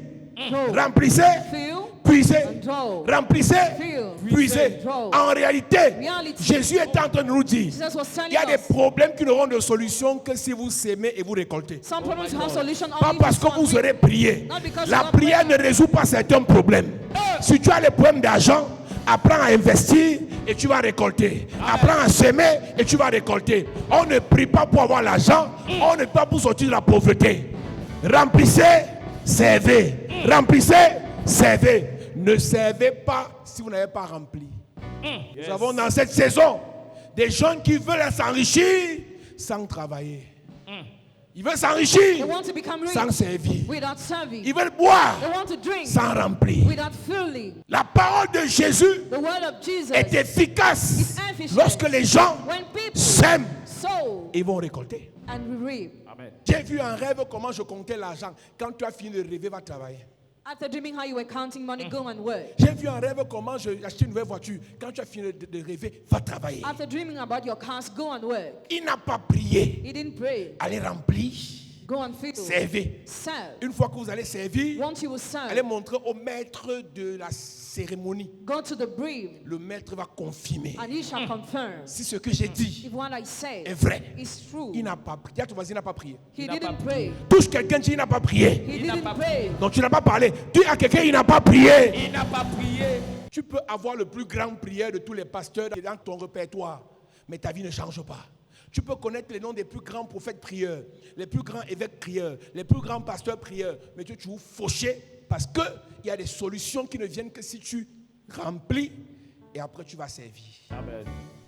draw, remplissez, fill, puisez, and draw. remplissez, Fill, puisez. draw. En réalité, Reality. Jésus est en train de nous dire, Jesus was il telling y a des us problèmes qui n'auront de solution que si vous s'aimez et vous récoltez. some problems have solution Pas only parce if que vous someone aurez prié. Not because La you have prière ne prayed. résout pas certains problèmes. Si tu as les problèmes d'argent, apprends à investir et tu vas récolter. Apprends à s'aimer et tu vas récolter. On ne prie pas pour avoir l'argent, on ne prie pas pour sortir de la pauvreté. Remplissez, servez. Remplissez, servez. Ne servez pas si vous n'avez pas rempli. Nous avons dans cette saison des gens qui veulent s'enrichir sans travailler. Ils veulent they s'enrichir want to become rich sans servir. without serving. Ils veulent boire They want to drink sans remplir. without filling. La parole de Jésus The word of Jesus est efficace is efficient. lorsque les gens When people s'aiment, sow ils vont récolter. and we reap. Amen. J'ai vu un rêve comment je comptais l'argent. Quand tu as fini de rêver, va travailler. After dreaming how you were counting money, go and work. J'ai vu un rêve comment je achetais une nouvelle voiture. Quand tu as fini de rêver, va travailler. After dreaming about your cars, go and work. Il n'a pas prié. He didn't pray. Allez remplir, Go and fill. servez. Serve. Une fois que vous allez servir, Once you will serve, allez montrer au maître de la cérémonie. go to the brief, Le maître va confirmer and he shall confirm si ce que j'ai dit if what I said est vrai. is true. Il n'a pas prié. Dis à ton voisin, il n'a pas prié. He n'a pas didn't pray. Touche quelqu'un, dit il n'a pas prié. He n'a didn't pas pray. Donc tu n'as pas parlé. Dis à quelqu'un, il n'a pas prié. Il n'a pas prié. Tu peux avoir le plus grand prière de tous les pasteurs dans ton répertoire, mais ta vie ne change pas. Tu peux connaître les noms des plus grands prophètes prieurs, les plus grands évêques prieurs, les plus grands pasteurs prieurs, mais tu es toujours fauché parce qu'il y a des solutions qui ne viennent que si tu remplis et après tu vas servir. Amen.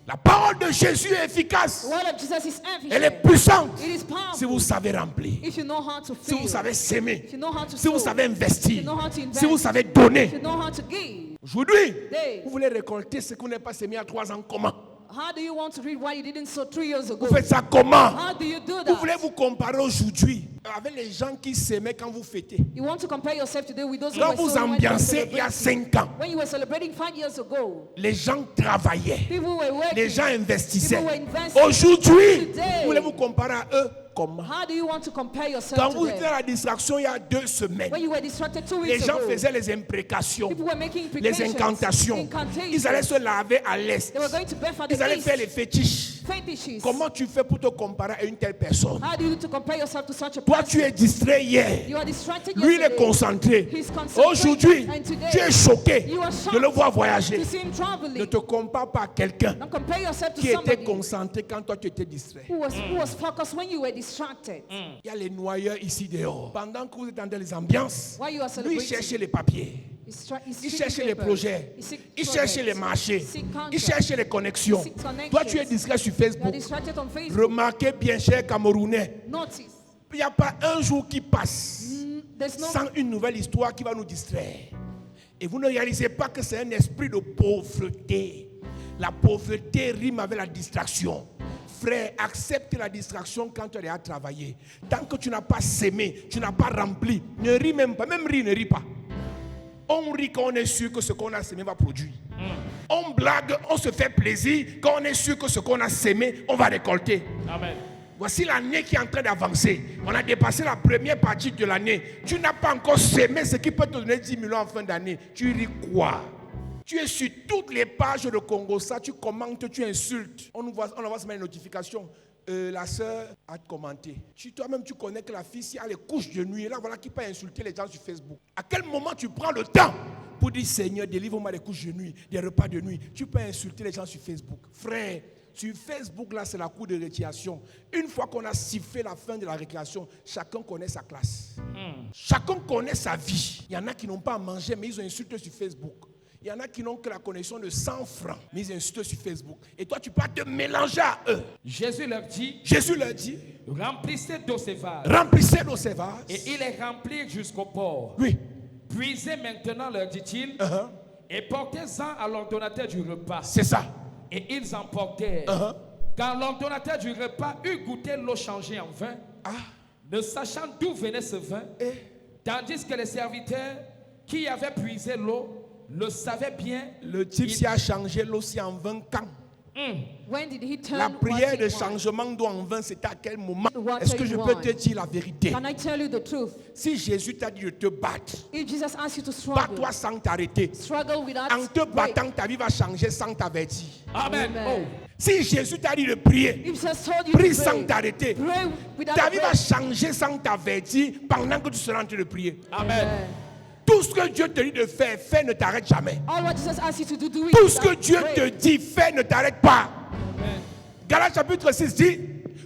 La parole de Jésus est efficace. The word of Jesus is Elle est efficient. puissante It is powerful. si vous savez remplir, If you know how to si vous fill, savez s'aimer, if you know how to si vous sow, savez investir, if you know how to invest, si vous savez if donner. you know how to give. Aujourd'hui, Today, vous voulez récolter ce que vous n'avez pas semé il y a 3 ans. Comment? how do you want to read what you didn't sow 3 years ago? Vous faites ça comment? How do you do Vous voulez that? vous comparer aujourd'hui avec les gens qui s'aimaient quand vous fêtez. You want to compare yourself today with those who Quand were vous sowing when you were ambiancez il y a celebrating. 5 ans, When you were celebrating 5 years ago, les gens travaillaient, people were working. les gens investissaient. People were investing. Aujourd'hui, Today, vous voulez vous comparer à eux comment? How do you want to compare yourself Quand to vous étiez them? à la distraction il y a 2 semaines, When you were distracted 2 les weeks gens ago, faisaient les imprécations, people were making les implications, incantations. incantations. Ils allaient se laver à l'est. They were going to bed for the Ils allaient east. faire les fétiches. Fetishes. Comment tu fais pour te comparer à une telle personne? How do you do to compare yourself to such a Toi, person? tu es distrait hier. You are distracted Lui, il est yesterday. concentré. He's concentrated. Aujourd'hui, And today, tu es choqué you are de shocked le voir voyager. to see him Ne traveling. te compare pas à quelqu'un Don't compare yourself to qui était somebody concentré quand toi tu étais distrait. who was focused when you were distracted. Il y a les noyeurs ici dehors. Pendant que vous êtes dans les ambiances, While you are lui il celebrating, cherchait les papiers. he's Il seeking cherchait les papers. projets. He seek Il cherchait les projects. marchés. He seek Il contracts. cherchait les connexions. He seek connections. Toi, tu es distrait sur You are Facebook. distracted on Facebook. Remarquez bien, cher Camerounais, Notice. il n'y a pas un jour qui passe There's no sans une nouvelle histoire qui va nous distraire. Et vous ne réalisez pas que c'est un esprit de pauvreté. La pauvreté rime avec la distraction. Frère, accepte la distraction quand tu es à travailler. Tant que tu n'as pas sémé, tu n'as pas rempli, ne ris même pas. Même rire, ne ris pas. On rit quand on est sûr que ce qu'on a sémé va produire. On blague, on se fait plaisir quand on est sûr que ce qu'on a sémé, on va récolter. Amen. Voici l'année qui est en train d'avancer. On a dépassé la première partie de l'année. Tu n'as pas encore sémé ce qui peut te donner 10 millions en fin d'année. Tu ris quoi? Tu es sur toutes les pages de Congo, ça, tu commentes, tu insultes. On envoie seulement une notification. La sœur a commenté. Toi-même, tu connais que la fille, si elle est couche de nuit, là, voilà qui peut insulter les gens sur Facebook. À quel moment tu prends le temps pour dire, Seigneur, délivre-moi des couches de nuit, des repas de nuit? Tu peux insulter les gens sur Facebook. Frère, sur Facebook, là, c'est la cour de récréation. Une fois qu'on a sifflé la fin de la récréation, chacun connaît sa classe. Chacun connaît sa vie. Il y en a qui n'ont pas à manger, mais ils ont insulté sur Facebook. Il y en a qui n'ont que la connexion de 100 francs, mais ils insultent sur Facebook. Et toi, tu peux te mélanger à eux. Jésus leur dit, remplissez d'eau ces vases. Remplissez d'eau ces vases. Et ils les remplirent jusqu'au port. Oui. Puisez maintenant, leur dit-il, et portez-en à l'ordonnateur du repas. C'est ça. Et ils emportèrent. Quand l'ordonnateur du repas eut goûté l'eau changée en vin, ne sachant d'où venait ce vin, tandis que les serviteurs qui avaient puisé l'eau le savaient bien. Le type s'y a changé l'eau si en vin quand? When did he turn La prière water de in wine? changement d'eau en vin, c'était à quel moment? Water Est-ce que in je peux wine. te dire la vérité? Can I tell you the truth? Si Jésus t'a dit de te battre, If Jesus asks you to struggle, bats-toi sans t'arrêter. struggle without En te break. battant, ta vie va changer sans t'avertir. Amen. Amen. Si Jésus t'a dit de prier, If Jesus told you prie to sans pray, t'arrêter. pray without Ta a vie break. va changer sans t'avertir pendant que tu seras en train de prier. Amen. Tout ce que Dieu te dit de faire, fais, ne t'arrête jamais. All what Jesus asks you to do it Tout ce que without Dieu break. te dit, fais, ne t'arrête pas. Galates chapitre 6 dit,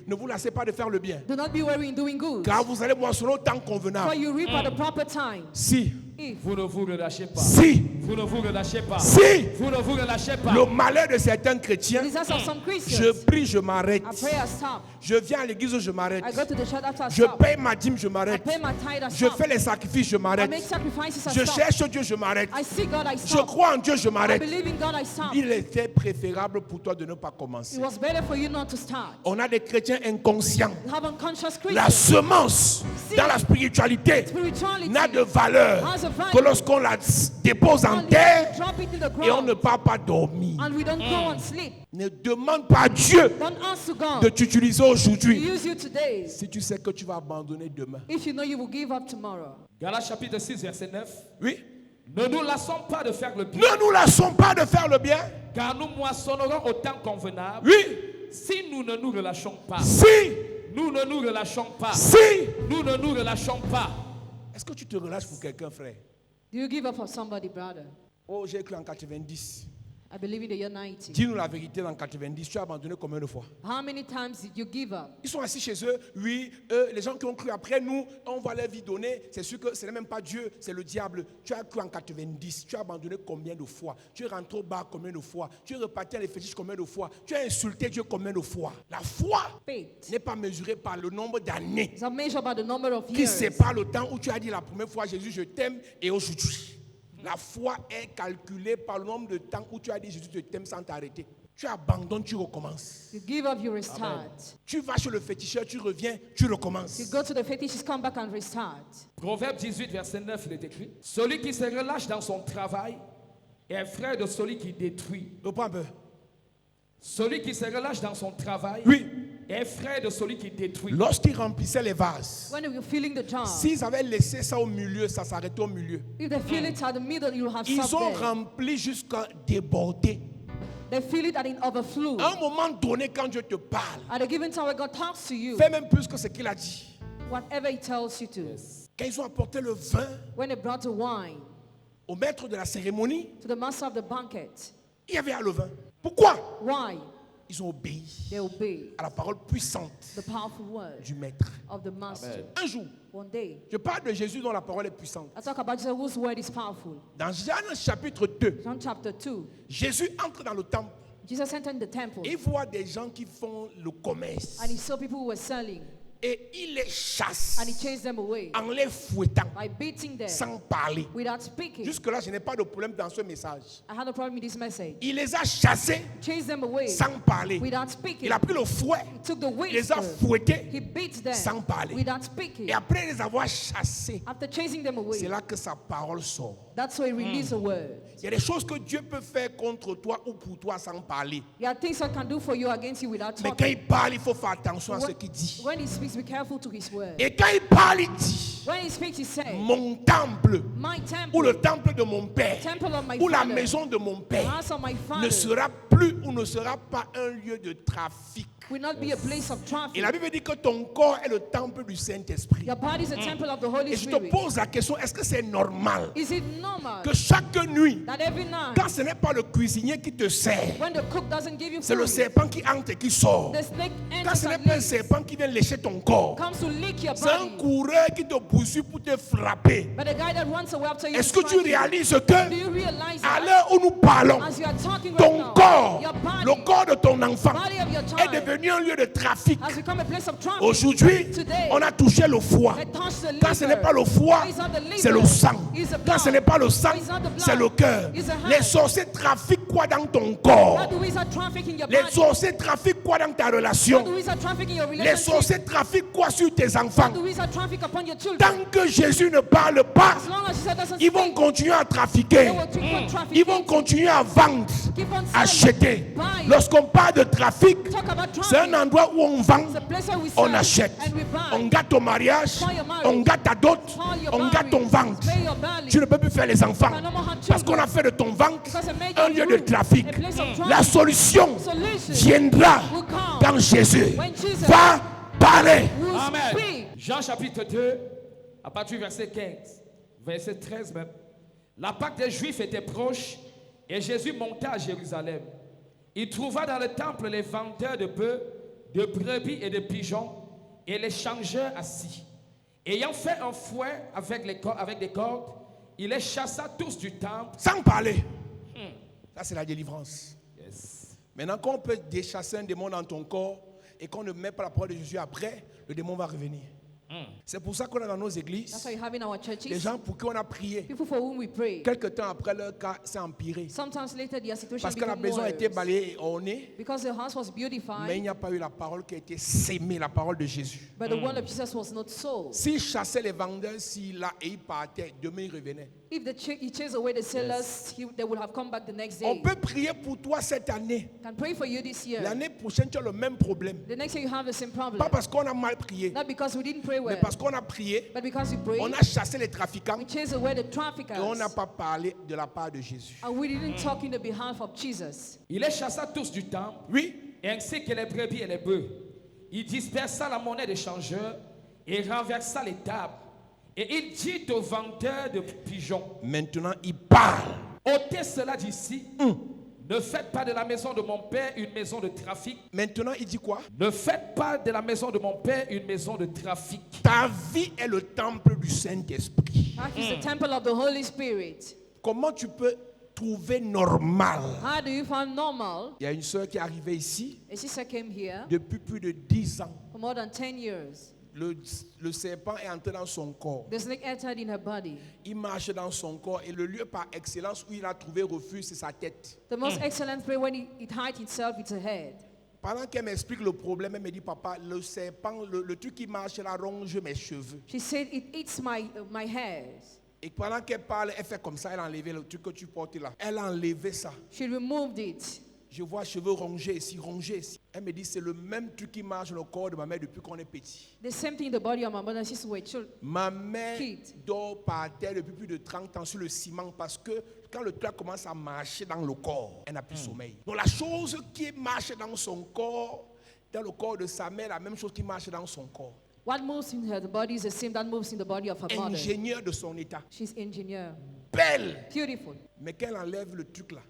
ne vous lassez pas de faire le bien, Do not be weary in doing good, car vous allez moissonner au temps for convenable. you reap at the proper time. Si, If Vous ne vous relâchez pas. si, Vous ne vous relâchez pas. si, Vous ne vous relâchez pas. le malheur de certains the chrétiens, desires of some je Christians, prie, je m'arrête. I pray I stop. Je viens à l'église, je m'arrête. I go to the church after I Je stop. paye ma dîme, je I m'arrête. pay my tithe, I Je stop. fais les sacrifices, je I m'arrête. make sacrifices, I Je stop. cherche Dieu, je m'arrête. I see God, I Je stop. crois en Dieu, je I m'arrête. believe in God, I stop. Il était préférable pour toi de ne pas commencer. It was better for you not to start. On a des chrétiens inconscients. You have unconscious La Christians. semence dans la spiritualité Spirituality n'a de valeur has a value. que lorsqu'on la dépose en Only terre drop it in the et on ne ground part pas dormir. and we don't go and sleep. Ne demande pas à Dieu Don't ask to de God t'utiliser to aujourd'hui use you today si tu sais que tu vas abandonner demain. if you know you will give up tomorrow. Galates chapitre 6, verset 9. Oui. Ne nous lassons pas de faire le bien, Ne nous lassons pas de faire le bien. car nous moissonnerons au temps convenable. Oui. Si nous ne nous relâchons pas, Si. nous ne nous relâchons pas, Si. nous ne nous relâchons pas. Est-ce que tu te relâches pour quelqu'un, frère? Do you give up for somebody, brother? Oh, j'ai cru en 90. I believe in the year 90. Dis-nous la vérité, dans 90, tu as abandonné combien de fois? How many times did you give up? Ils sont assis chez eux, oui, les gens qui ont cru après nous, on voit leur vie donner, c'est sûr que ce n'est même pas Dieu, c'est le diable. Tu as cru en 90, tu as abandonné combien de fois? Tu es rentré au bar combien de fois? Tu es reparti à les fétiches combien de fois? Tu as insulté Dieu combien de fois? La foi Faith n'est pas mesurée par le nombre d'années is not measured by the number of qui years. sépare le temps où tu as dit la première fois, Jésus, je t'aime, et aujourd'hui. La foi est calculée par le nombre de temps où tu as dit Jésus te t'aime sans t'arrêter. Tu abandonnes, tu recommences. You give up, you restart. Tu vas chez le féticheur, tu reviens, tu recommences. You go to the fetish, come back and restart. Proverbe 18, verset 9, il est écrit: celui qui se relâche dans son travail est frère de celui qui détruit. Reprends un peu. Celui qui se relâche dans son travail Oui. est frère de celui qui détruit. Lorsqu'ils remplissaient les vases, When you're filling the jar, s'ils avaient laissé ça au milieu, ça s'arrêtait au milieu. if they fill it at the middle, you'll have Ils some ont there. rempli jusqu'à déborder. They fill it at an overflow. À un moment donné, quand Dieu te parle, At a given time when God talks to you, fais même plus que ce qu'il a dit. whatever He tells you to. Quand ils ont apporté le vin When they brought the wine au maître de la cérémonie, to the master of the banquet, il y avait le vin. Pourquoi? why? Ils ont obéi They obey à la parole puissante the powerful word du maître. of the master. Un jour, One day, je parle de Jésus dont la parole est puissante. I talk about Jesus whose word is powerful. Dans Jean chapitre 2, John chapter 2, Jésus entre dans le temple Jesus entered the temple et voit des gens qui font le commerce. and he saw people who were selling Et il les chasse and he chased them away en les fouettant, by beating them sans parler. without speaking. Jusque-là, je n'ai pas de problème dans ce message. I had no problem with this message. Il les a chassés Chased them away sans parler. without speaking. Il a pris le fouet, He took the il les a whip. fouettés. He beat them sans parler. without speaking. Et après les avoir chassés, After chasing them away, c'est là que sa parole sort. that's why he released a word. Il y a des choses que Dieu peut faire contre toi ou pour toi sans parler. There are things God can do for you against you without Mais quand talking. il parle, il faut faire attention à ce qu'il dit. When he speaks, be careful to his word. Et quand il parle, il dit, When he speaks, he says, mon temple, my ou le temple, temple de mon père, temple of my ou la father, maison de mon the père, house of my ne father, sera plus ou ne sera pas un lieu de trafic. will not be a place of Et traffic. la Bible dit que ton corps est le temple du Saint-Esprit. Your body is a temple of the Holy Et je te Spirit. pose la question, est-ce que c'est normal Is it normal que chaque nuit, that every night, quand ce n'est pas le cuisinier qui te sert, when the cook doesn't give you c'est le food, serpent qui entre et qui sort. the snake Quand enters ce n'est and pas un leaves, serpent qui vient lécher ton corps, comes to lick your c'est un body. coureur qui te poursuit pour te frapper. But the guy that runs away after you, Est-ce que tu strike you, réalises do que you realize à that l'heure où nous parlons, as you are talking right ton now, corps, your body, le corps de ton enfant, body of your est child devenu un lieu de trafic? has become a place of traffic? Aujourd'hui, Today, on a touché le foie. they touch the Quand ce n'est liver. pas le foie, It's not the liver. c'est le sang. It's the Quand ce blood. n'est pas le sang, It's not the blood. c'est le cœur. It's the heart. Les sorciers trafiquent quoi dans ton How corps? do we start trafficking your Les body? sorciers trafiquent quoi dans ta How do relation? we start trafficking your Les relationship? sorciers trafiquent quoi sur tes How enfants? do we start traffic upon your children? Tant que Jésus ne parle pas, As long as Jesus doesn't ils vont speak, continuer à they trafiquer. will keep on trafficking. Ils vont continuer à vendre, Keep on selling, acheter. buying. Lorsqu'on parle de trafic, Talk about c'est un traffic. endroit où on vend, It's a place where we on sell achète. and we buy. On gâte ton mariage, For your marriage. on gâte ta dot, For your on gâte ton marriage. ventre. Pay your belly. Tu ne peux plus faire les enfants You can no more have parce qu'on children. a fait de ton ventre Because it made un your lieu de room trafic. a place of La traffic. solution Solution viendra will come quand Jésus when Jesus va parler. will Amen. speak. Jean chapitre 2, à partir du verset 15, verset 13 même. La Pâque des Juifs était proche et Jésus monta à Jérusalem. Il trouva dans le temple les vendeurs de bœufs, de brebis et de pigeons et les changeurs assis. Ayant fait un fouet avec des cordes, il les chassa tous du temple. Sans parler. Ça, c'est la délivrance. Yes. Maintenant, quand on peut déchasser un démon dans ton corps et qu'on ne met pas la parole de Jésus après, le démon va revenir. C'est pour ça qu'on a dans nos That's églises why you have in our des churches gens pour qui on a prié. people for whom we pray. Quelque temps après, leur cas s'est empiré. Sometimes later their situation Parce que la become maison a été worse. balayée et ornée, Because the house was mais il beautified, n'y a pas eu la parole qui a été sémée, la parole de Jésus. but the word of Jesus was not sold. S'il chassait les vendeurs, s'il a et il partait, demain il revenait. If he chased away the sellers, they would have come back the next On day. peut prier pour toi cette année. Can pray for you this year. L'année prochaine, tu as le même problème. The next year you have the same problem. Pas parce qu'on a mal prié, Not because we didn't pray mais well, parce qu'on a prié, but because we prayed. on a chassé les trafiquants We chased away the et traffickers. on n'a pas parlé de la part de Jésus. And we didn't talk in the behalf of Jesus. Il les chassa tous du temple, Oui, ainsi que les brebis et les bœufs. Il dispersa la monnaie des changeurs et renversa les tables. Et il dit aux vendeurs de pigeons, maintenant il parle. ôtez cela d'ici. Ne faites pas de la maison de mon père une maison de trafic. Maintenant il dit quoi? Ne faites pas de la maison de mon père une maison de trafic. Ta vie est le temple du Saint-Esprit. Life is the temple of the Holy Spirit. Comment tu peux trouver normal? How do you find normal? Il y a une soeur qui est arrivée ici A sister came here depuis plus de 10 ans. for more than 10 years. Le serpent est entré dans son corps. The snake entered in her body. Il marche dans son corps et le lieu par excellence où il a trouvé refuge, c'est sa tête. The most excellent prayer when it hides itself, it's a head. Pendant qu'elle m'explique le problème, elle me dit, papa, le serpent, le truc qui marche là ronge mes cheveux. She said, it eats my hairs. Et pendant qu'elle parle, elle fait comme ça, elle a enlevé le truc que tu portes là. Elle a enlevé ça. She removed it. Je vois cheveux rongés ici, rongés ici. Elle me dit, c'est le même truc qui marche dans le corps de ma mère depuis qu'on est petit. The same thing in the body of my mother. She's were children. Ma mère Kid. dort par terre depuis plus de 30 ans sur le ciment parce que quand le truc commence à marcher dans le corps, elle n'a plus sommeil. Donc la chose qui marche dans son corps, dans le corps de sa mère, la même chose qui marche dans son corps. What moves in her body is the same that moves in the body of her mother. Ingénieur de son état. She's engineer. Belle. Beautiful. Mais quand elle enlève le truc là,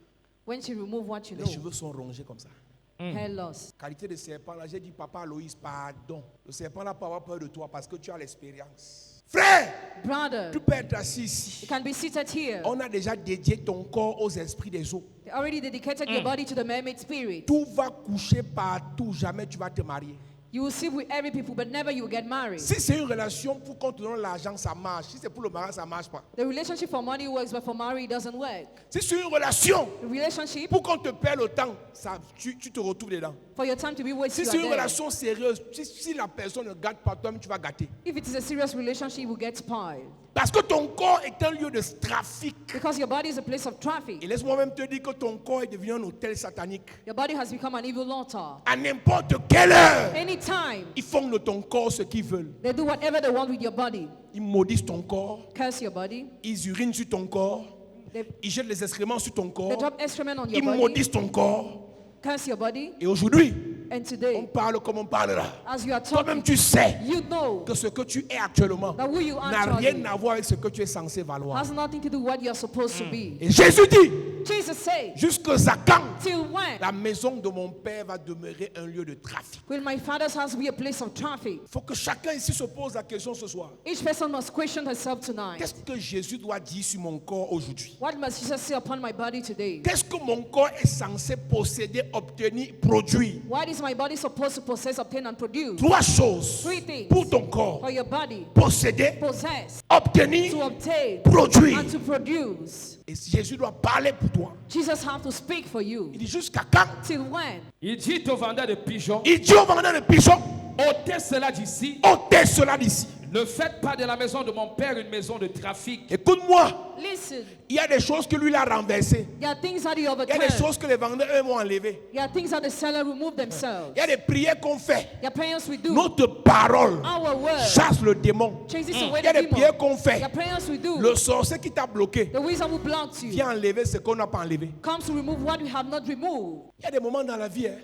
When she remove what you les know, cheveux sont rongés comme ça. hair loss. Qualité de serpent là, j'ai dit, papa Aloïs, pardon. Le serpent n'a pas avoir peur de toi parce que tu as l'expérience. Frère, Brother, tu peux être assis ici. you can be seated here. On a déjà dédié ton corps aux esprits des eaux. They already dedicated your body to the mermaid spirit. Tout va coucher partout, jamais tu vas te marier. You will sleep with every people, but never you will get married. Si c'est une relation pour qu'on te donne l'argent, ça marche. Si c'est pour le mariage, ça ne marche pas. The relationship for money works, but for marriage it doesn't work. Si c'est une relation The relationship pour qu'on te perde le temps, ça, tu te retrouves dedans. for your time to be Si wasted. c'est you une are there. relation sérieuse, si la personne ne gâte pas, toi-même tu vas gâter. If it is a serious relationship, you will get spoiled. Parce que ton corps est un lieu de trafic. Because your body is a place of Et traffic. laisse-moi même te dire que ton corps est devenu un hôtel satanique. Your body has become an evil altar. À n'importe quelle heure, Anytime, ils font de ton corps ce qu'ils veulent. they do whatever they want with your body. Ils maudissent ton corps, Curse your body. ils urinent sur ton corps, They, ils jettent les excréments sur ton they corps, drop excrement on your ils body. maudissent ton corps. Curse your body. Et aujourd'hui, And on today, parle comme on parlera. as you are Toi-même, talking, tu sais you know que ce que tu es actuellement that who you are n'a rien actually à voir avec ce que tu es censé valoir. has nothing to do with what you are supposed to be. Et Jésus dit, Jesus said, jusqu'à quand till when la maison de mon père va demeurer un lieu de trafic? will my father's house be a place of traffic? Il faut que chacun ici se pose la question ce soir. Each person must question herself tonight. Qu'est-ce que Jésus doit dire sur mon corps aujourd'hui? What must Jesus say upon my body today? Qu'est-ce que mon corps est censé posséder, obtenir, produire? What is my body supposed to possess, obtain, and produce? Trois choses Three things pour ton corps. for your body. Posséder, Possess, obtenir, to obtain, produire. and to produce. Et Jésus doit parler pour toi. Jesus have to speak for you. Il dit jusqu'à quand? Till when? Il dit au vendeur de pigeons, Il dit au vendeur de pigeons, ôtez cela d'ici. ôtez cela d'ici. Ne faites pas de la maison de mon père une maison de trafic. Écoute-moi, Listen, il y a des choses que lui il a renversées. there are things that he Il y a des overturned. choses que les vendeurs eux vont enlever. There are things that the seller removed themselves. Il y a des prières qu'on fait. There are prayers we do. Notre parole Our word chasse le démon. chases away Il y a the des prières demon. qu'on fait. There are prayers we do. Le sorcier qui t'a bloqué The wisdom who belongs to you vient enlever ce qu'on n'a pas enlevé. comes to remove what we have not removed. Il y a des moments dans la vie, hein,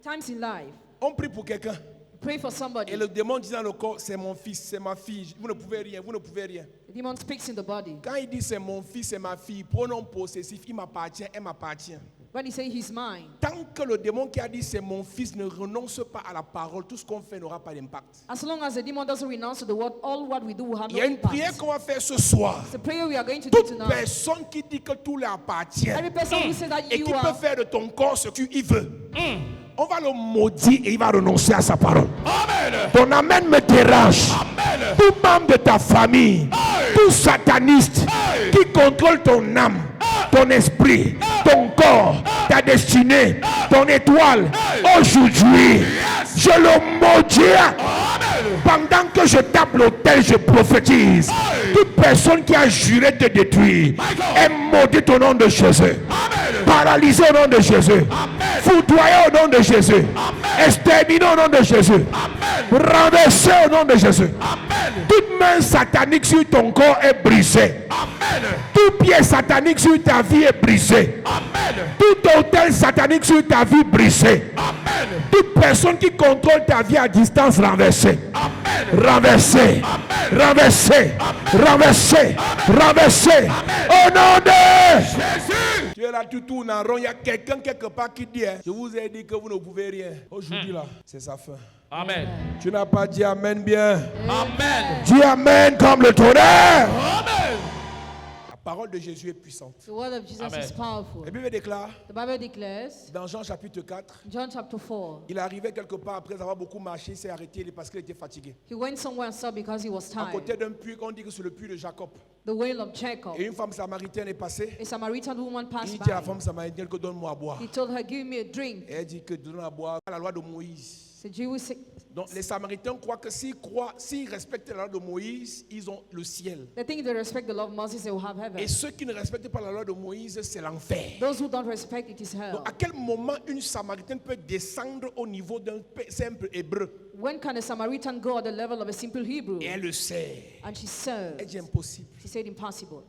Times in life, on prie pour quelqu'un. pray for somebody. Et le démon dit dans le corps, c'est mon fils, c'est ma fille, vous ne pouvez rien, vous ne pouvez rien. The demon speaks in the body. Quand il dit c'est mon fils, c'est ma fille, pronom possessif, il m'appartient, elle m'appartient. When he say he's mine, Tant que le démon qui a dit c'est mon fils ne renonce pas à la parole, tout ce qu'on fait n'aura pas d'impact. as long as the demon doesn't renounce to the word, all what we do will have Il no y a une prière impact. qu'on va faire ce soir. It's a prayer we are going to do Toute tonight. personne qui dit que tout lui appartient Every person who says that et you qui peut are, faire de ton corps ce qu'il veut, on va le maudire et il va renoncer à sa parole. Amen. Ton amen me dérange. Amen. Tout membre de ta famille, tout sataniste qui contrôle ton âme, ton esprit, ton corps, ta destinée, ton étoile, aujourd'hui, je le maudis. Pendant que je tape l'autel, je prophétise. Toute personne qui a juré de détruire est maudite au nom de Jésus. Paralysé au nom de Jésus. Foudroyé au nom de Jésus. Exterminé au nom de Jésus. Renversé au nom de Jésus. Toute main satanique sur ton corps est brisée. Tout pied satanique sur ta vie est brisé. Tout autel satanique sur ta vie brisé. Toute personne qui contrôle ta vie à distance renversée. Renversé. Renversé. Renversé. Renversé. Au nom de Jésus. Tu es là, tu tournes en rond. Il y a quelqu'un quelque part qui dit, je vous ai dit que vous ne pouvez rien. Aujourd'hui là, c'est sa fin. Amen. Tu n'as pas dit amen bien. Amen. Dis amen comme le tonnerre. Amen. La parole de Jésus est puissante. the word of Jesus Amen. is powerful. La Bible déclare The Bible declares, dans Jean chapitre 4, John chapter 4, il arrivait quelque part après avoir beaucoup marché, il s'est arrêté parce qu'il était fatigué. he went somewhere and stopped because he was À tired. côté d'un puits qu'on dit que c'est le puits de Jacob. The well of Jacob. Et une femme samaritaine est passée. A Samaritan woman Il passed dit à la by. femme samaritaine que donne-moi à boire. He told her, give me a drink. Et elle dit que donne-moi à boire la loi de Moïse. The Jew said, Donc les Samaritains croient que s'ils respectent la loi de Moïse, ils ont le ciel. they think if they respect the law of Moses, they will have heaven. Et ceux qui ne respectent pas la loi de Moïse, c'est l'enfer. Those who don't respect it is hell. Donc à quel moment une Samaritaine peut descendre au niveau d'un simple hébreu? When can a Samaritan go at the level of a simple Hebrew? Et elle le sait. And she Elle served. dit impossible. She said, impossible.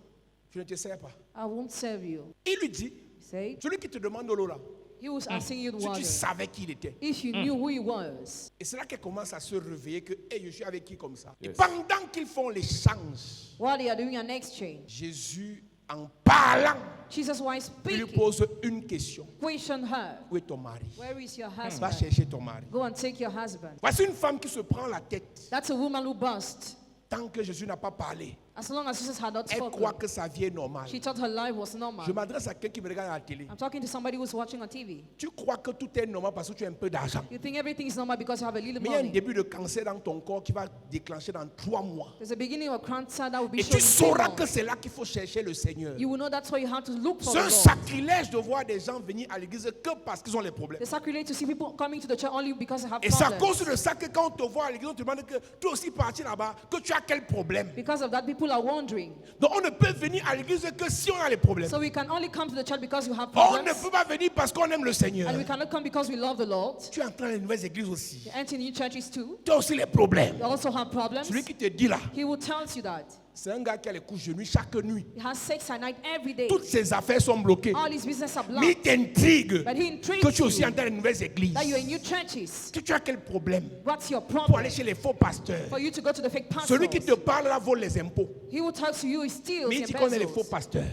Je ne te sers pas. I won't serve you. Il lui dit, He said, celui qui te demande de l'eau là, he was asking you the si water. tu savais qui il était. If you knew who he was. Et c'est là qu'elle commence à se réveiller que hey, je suis avec qui comme ça. Et pendant qu'ils font l'échange, While they are doing an exchange, Jésus, en parlant, Jesus, while il lui speaking, pose une question. questioned her, Où est ton mari? where is your Va husband? chercher ton mari. Go and take your husband. Voici une femme qui se prend la tête. That's a woman who burst. Tant que Jésus n'a pas parlé, As long as Jesus had not elle spoken, croit que sa vie est normale. she thought her life was Je normal. m'adresse à quelqu'un qui me regarde à la télé. I'm talking to somebody who's watching on TV. Tu crois que tout est normal parce que tu as un peu d'argent. You think everything is normal because you have a little Mais il y a un money. début de cancer dans ton corps qui va déclencher dans 3 mois. There's a beginning of cancer that will be Et shown tu in 3 sauras months. que c'est là qu'il faut chercher le Seigneur. You will know that's why you have to look for C'est the un Lord. sacrilège de voir des gens venir à l'église que parce qu'ils ont les problèmes. It's sacrilege to see people coming to the church only because they have Et c'est à problems. cause de ça que quand on te voit à l'église, on te demande que toi aussi parti là-bas, que tu as quel problème. Because of that, people are wondering. Donc on ne peut venir à l'église que si on a les problèmes. So we can only come to the church because you have On ne problems. peut pas venir parce qu'on aime le Seigneur. And we cannot come because we love the Lord. Tu entres dans les nouvelles églises aussi. You enter new churches too. Tu as aussi les problèmes. They also have problems. Celui qui te dit là, He will tell you that. c'est un gars qui a les couches de nuit chaque nuit. He has sex at night every day. Toutes ses affaires sont bloquées. All his business are Mais il blocked. t'intrigue But he intrigues que tu aussi you entres dans les nouvelles églises. that you're in new churches. Tu as quel problème What's your pour problem? aller chez les faux pasteurs? For you to go to the fake pastors. Celui qui te parle là vole les impôts. He will talk to you, he steals Mais il your dit qu'on est les faux pesos. pasteurs.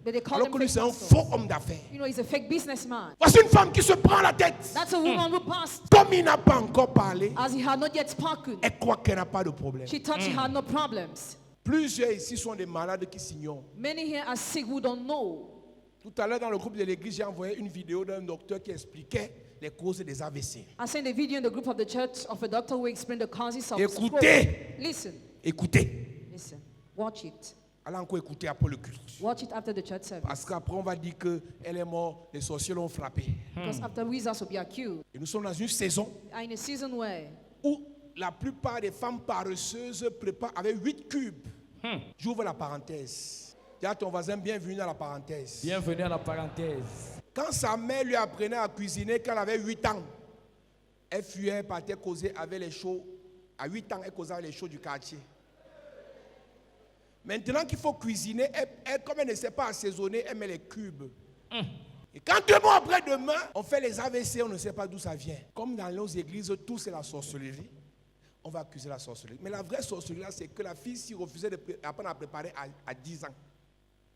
But they call Alors him que lui, fake c'est un pastor. faux homme d'affaires. You know, he's a fake businessman. Voici une femme qui se prend la tête. That's a woman who passed Comme il n'a pas encore parlé, as he had not yet spoken. elle croit qu'elle n'a pas de problème. She thought she had no problems. Plusieurs ici sont des malades qui s'ignorent. Many here are sick who don't know. Tout à l'heure, dans le groupe de l'église, j'ai envoyé une vidéo d'un docteur qui expliquait les causes des AVC. I sent a video in the group of the church of a doctor who explained the causes of Écoutez. stroke. Listen, Écoutez. listen, watch it. Allez encore écouter après le culte. Watch it after the church service. Parce qu'après, on va dire qu'elle est morte, les sorciers l'ont frappée. Because after wizards will be accused. Et nous sommes dans une saison Are in a season where où la plupart des femmes paresseuses préparent avec 8 cubes. J'ouvre la parenthèse. Dis à ton voisin, bienvenue dans la parenthèse. Bienvenue à la parenthèse. Quand sa mère lui apprenait à cuisiner quand elle avait 8 ans, elle fuyait, elle partait causer avec les chauds. À 8 ans, elle causait avec les chauds du quartier. Maintenant qu'il faut cuisiner, elle, comme elle ne sait pas assaisonner, elle met les cubes. Et quand 2 mois après demain, on fait les AVC, on ne sait pas d'où ça vient. Comme dans nos églises, tout c'est la sorcellerie. On va accuser la sorcellerie. Mais la vraie sorcellerie, c'est que la fille s'y refusait d'apprendre à préparer à 10 ans.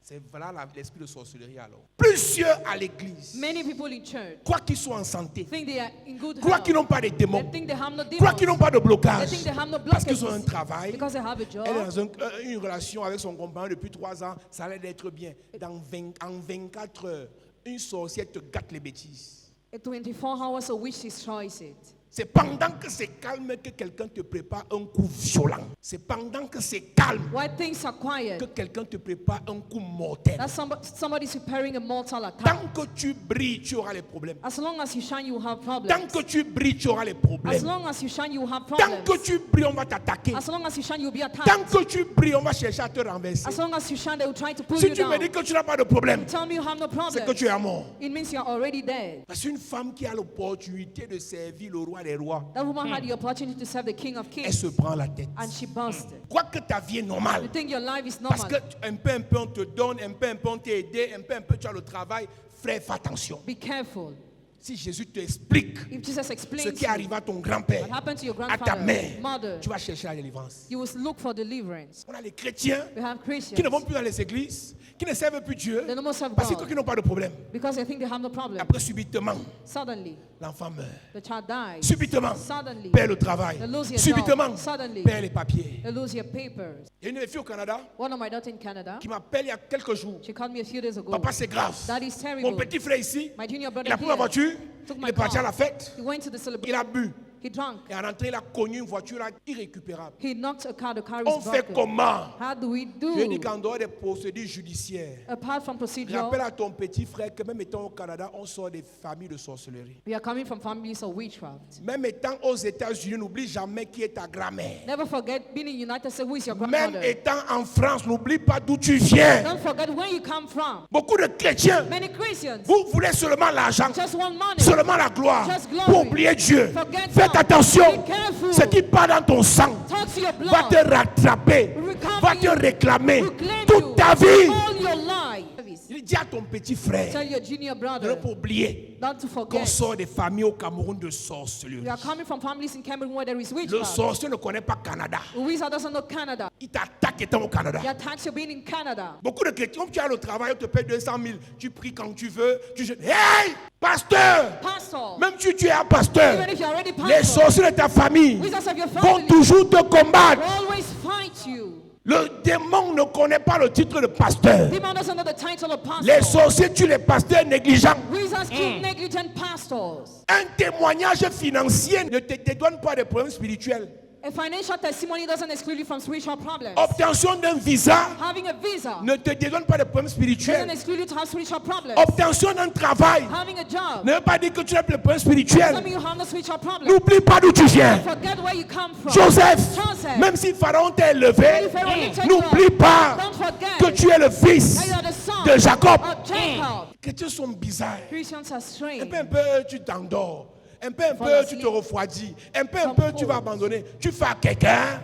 C'est voilà l'esprit de sorcellerie alors. Plusieurs à l'église many people in church croient qu'ils sont en santé, think they are in good croient health. qu'ils n'ont pas de They démons, think they have no croient qu'ils demons. n'ont pas de They blocage. think they have no Parce qu'ils ont un blockages. travail, Because they have a job. elle est dans une relation avec son compagnon depuis 3 ans, ça allait d'être bien. En 24 heures, une sorcière te gâte les bêtises. In 24 hours a witch destroys it. C'est pendant que c'est calme que quelqu'un te prépare un coup violent. C'est pendant que c'est calme While things are quiet, que quelqu'un te prépare un coup mortel. that somebody's preparing a mortal attack. Tant que tu brilles, tu auras les problèmes. As long as you shine, you have Tant problems. que tu brilles, tu auras les As problèmes. long as you shine, you have Tant problems. que tu brilles, on va t'attaquer. As long as you shine, you'll be Tant attacked. que tu brilles, on va chercher à te renverser. As long as you shine, they will try to pull Si you tu me dis down. que tu n'as pas de problème, Tell me you have no c'est que tu es problems. mort. It means you're already dead. Parce qu'une femme qui a l'opportunité de servir le roi des rois, That woman had the opportunity to serve the King of elle Kings, se prend la tête. and she busted. Crois que ta vie est normale. You think your life is Parce que normal? un peu on te donne, un peu on t'aide, un peu tu as le travail. Frère, fais attention. Be careful. Si Jésus t'explique If Jesus ce explains qui to you arrive à ton grand-père, what happened to your à ta grandfather, mère, mother, tu vas chercher la délivrance. you will look for deliverance. On a les chrétiens We have qui Christians. ne vont plus dans les églises, qui ne servent plus Dieu, They no more serve parce God qu'ils n'ont pas de problème. because they think they have no problem. Après, subitement, Suddenly, l'enfant meurt. the child dies. Subitement, Suddenly, perd le travail. they lose your Subitement, job. Suddenly, perd les papiers. they lose your papers. Il y a une fille au Canada One of my daughters in Canada, qui m'appelle il y a quelques jours. she called me a few days ago. Papa, c'est grave. That is Mon terrible. petit frère ici, My junior il brother a pris ma here voiture, took il my est parti à car. la fête, He went to the il celebration. a bu. He drank. Et en rentrant, il a connu une voiture là, irrécupérable. He knocked a car. The car On is fait broken. comment? How do we Je dis do? qu'en dehors des procédures judiciaires, Apart from procedure, rappelle à ton petit frère que même étant au Canada, on sort des familles de sorcellerie. we are coming from families of witchcraft. Même étant aux États-Unis, n'oublie jamais qui est ta grand-mère. Never forget being in United States. Who is your Même grandmother? étant en France, n'oublie pas d'où tu viens. Don't forget where you come from. Beaucoup de chrétiens, Many Christians vous voulez seulement l'argent, just want money. seulement la gloire, Just glory. pour oublier Dieu. Forget Faites God. attention, Be careful. ce qui part dans ton sang Talk to your va te blood. rattraper, Recover va te you. réclamer Reclaim toute you. ta vie. All your life. Il dit à ton petit frère Tell your junior de brother ne pas oublier not to qu'on forget. sort des familles au Cameroun de sorcellerie. We are coming from families in Cameroon where there is Le witchcraft. sorcier ne connaît pas Canada. The wizard doesn't know Canada. Il t'attaque étant au Canada. He attacks you being in Canada. Beaucoup de chrétiens, tu as le travail, on te paye 200 000, tu pries quand tu veux, tu jettes. Hey, pasteur! Pastor, Même si tu es un pasteur, even if you're already les pastor, sorciers de ta famille wizards of your vont family toujours te combattre. will always fight you. Le démon ne connaît pas le titre de pasteur. Demon doesn't know the title of pastor. Les sorciers tuent les pasteurs négligents. Wizards kill negligent pastors. Un témoignage financier ne te dédouane pas des problèmes spirituels. A financial testimony doesn't exclude you from spiritual problems. Obtention d'un visa Having a visa ne te dédouane pas des problèmes doesn't spirituels. exclude you to have spiritual problems. Obtention d'un travail Having a job ne veut pas dire que tu n'as plus de problèmes doesn't spirituels. mean you have no spiritual problems. N'oublie pas d'où tu viens. Forget where you come from. Joseph, Joseph, même si Pharaon t'a élevé, Pharaoh lifted you n'oublie up. pas Don't forget que tu es le fils that you are the son de Jacob. of Jacob. Les chrétiens sont bizarres. Christians are strange. Un peu, tu t'endors. Un peu, Fall tu asleep. te refroidis. Un peu, Some tu vas falls. abandonner. Tu fais à quelqu'un.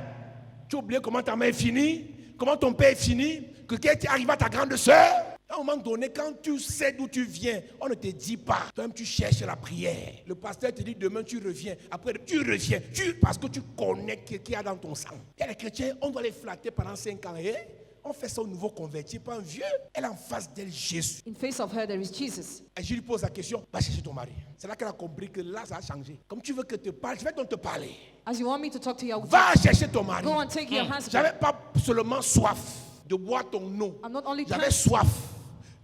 Tu as oublié comment ta mère est finie, comment ton père est fini, que quelqu'un arrive à ta grande soeur. À un moment donné, quand tu sais d'où tu viens, on ne te dit pas. Toi-même, tu cherches la prière. Le pasteur te dit demain, tu reviens. Après, tu reviens. Parce que tu connais ce qu'il y a dans ton sang. Il y a les chrétiens, on doit les flatter pendant 5 ans. on fait ça au nouveau converti, pas un vieux. Elle a en face d'elle Jésus. In face of her, there is Jesus. Et je lui pose la question, va chercher ton mari. C'est là qu'elle a compris que là, ça a changé. Comme tu veux que te parle, je vais donc te parler. As you want me to talk to you, Va chercher ton mari. go and take your husband. J'avais pas seulement soif de boire ton eau. I'm not only J'avais thirsty, soif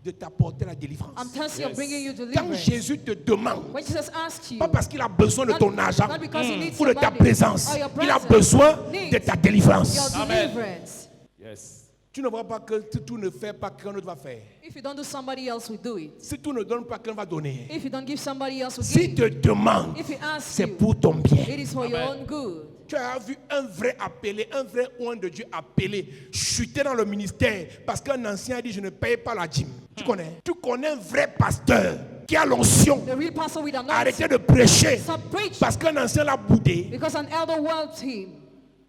de t'apporter la délivrance. I'm thirsty of bringing you Quand deliverance. Jésus te demande, When Jesus asks you, pas parce qu'il a besoin de ton argent not because he needs ou de your ta money présence, or your il a presence, besoin needs de ta délivrance. your Amen. deliverance. Yes. Tu ne vois pas que si tu ne fais pas, quelqu'un d'autre va faire. If you don't do, somebody else will do it. Si tu ne donnes pas, quelqu'un va donner. If you don't give, somebody else will Si give. te demande, If he asks c'est you, pour ton bien. it is for your Amen. own good. Tu as vu un vrai appelé, un vrai oint de Dieu appelé, chuter dans le ministère parce qu'un ancien a dit je ne paye pas la dîme. Tu connais? Tu connais un vrai pasteur qui a l'onction. The real pastor with Arrêtez anointing. de prêcher Stop preaching parce qu'un ancien l'a boudé. because an elder wants him.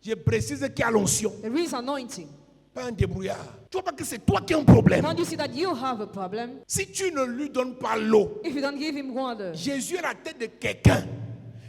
Je précise qu'il a l'onction, There is anointing. pas un débrouillard. Tu vois pas que c'est toi qui as un problème. Don't you see that you have a problem? Si tu ne lui donnes pas l'eau, If you don't give him water, Jésus est la tête de quelqu'un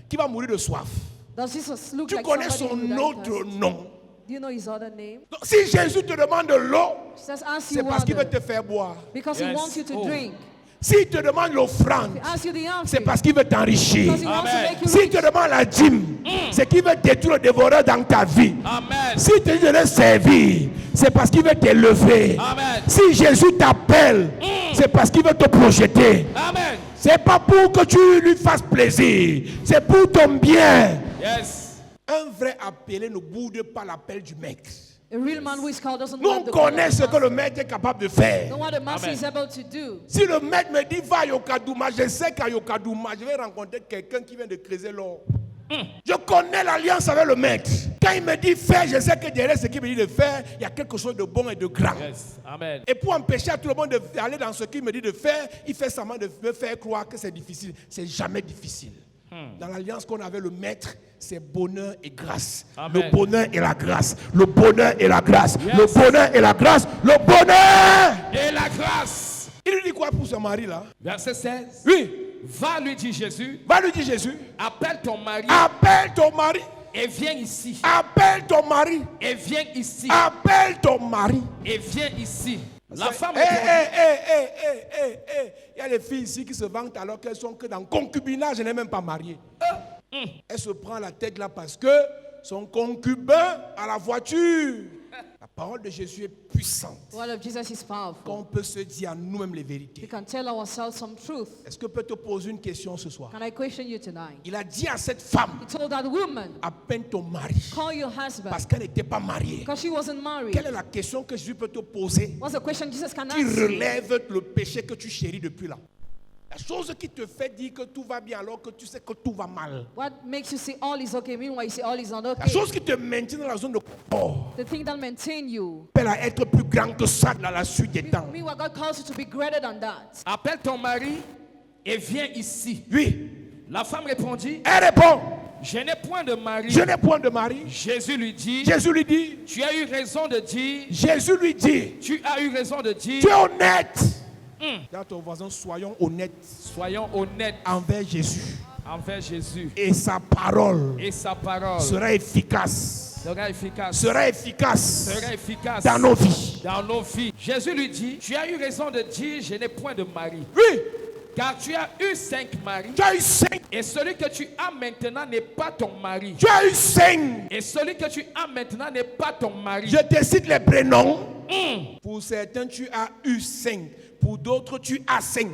qui va mourir de soif. does Jesus look Tu like connais somebody son who died autre thirsty? nom. Do you know his other name? Donc, si Jésus te demande de l'eau, Jesus asks c'est you parce qu'il veut water te faire boire. because he Yes. wants you to Oh. drink. S'il te demande l'offrande, He asks you the c'est offering parce qu'il veut t'enrichir. because he wants to Amen. make you S'il rich. te demande la dîme, c'est qu'il veut détruire le dévoreur dans ta vie. Amen. S'il te dit de le servir, c'est parce qu'il veut t'élever. Amen. Si Jésus t'appelle, c'est parce qu'il veut te projeter. Amen. C'est pas pour que tu lui fasses plaisir, c'est pour ton bien. Yes. Un vrai appelé ne boude pas l'appel du maître. A real man who is called doesn't Nous want on the call connaît of ce the que le master. maître est capable de faire. Know what the master Amen. is able to do. Si le maître me dit va à Yokadouma, je sais qu'à Yokadouma, je vais rencontrer quelqu'un qui vient de creuser l'or. Je connais l'alliance avec le maître. Quand il me dit faire, je sais que derrière ce qu'il me dit de faire, il y a quelque chose de bon et de grand. Yes. Amen. Et pour empêcher à tout le monde d'aller dans ce qu'il me dit de faire, il fait semblant de me faire croire que c'est difficile. C'est jamais difficile. Dans l'alliance qu'on avait le maître, c'est bonheur et grâce. Amen. Le bonheur et la grâce. Le bonheur et la grâce. Yes. Le bonheur et la grâce. Le bonheur. Et la grâce. Il lui dit quoi pour son mari là? Verset 16. Oui. Va, lui dit Jésus, Va lui dire Jésus. appelle ton mari Appelle ton mari. et viens ici. Appelle ton mari. Et viens ici. Appelle ton mari. Et viens ici. La femme Hé, répondit. il y a des filles ici qui se vantent alors qu'elles sont que dans concubinage, elles n'est même pas mariée. Elle se prend la tête là parce que son concubin a la voiture. La parole de Jésus est puissante. The word of Jesus is powerful. Qu'on peut se dire à nous-mêmes les We vérités. can tell ourselves some truth. Est-ce que je peux te poser une question ce soir? Can I question you tonight? Il a dit à cette femme, He told that woman, appelle ton mari. call your husband Parce qu'elle n'était pas mariée. because she wasn't married. Quelle est la question que Jésus peut te poser What's the question Jesus can qui ask you? relève le péché que tu chéris depuis là? La chose qui te fait dire que tout va bien alors que tu sais que tout va mal. What makes you say all is okay, meanwhile you say all is not La okay? chose qui te maintient dans la zone de confort. The thing that maintain you. Appelle à être plus grand que ça dans la suite des temps. Meanwhile, God calls you to be greater than that. Appelle ton mari et viens ici. Oui. La femme répondit, Elle répond, je n'ai point de mari. je n'ai point de mari. Jésus lui dit, Jésus lui dit, tu as eu raison de dire, Jésus lui dit, tu as eu raison de dire, tu es honnête. Dans ton voisin, soyons honnêtes soyons honnêtes envers Jésus. envers Jésus. Et sa parole Et sa parole sera efficace. sera efficace. Sera efficace Sera efficace dans nos vies. dans nos vies. Jésus lui dit, tu as eu raison de dire, je n'ai point de mari. Oui, Car tu as eu 5 maris. tu as eu 5. Et celui que tu as maintenant n'est pas ton mari. Tu as eu 5. Et celui que tu as maintenant n'est pas ton mari. Je te cite les prénoms. Pour certains, tu as eu 5. Pour d'autres, tu as 5.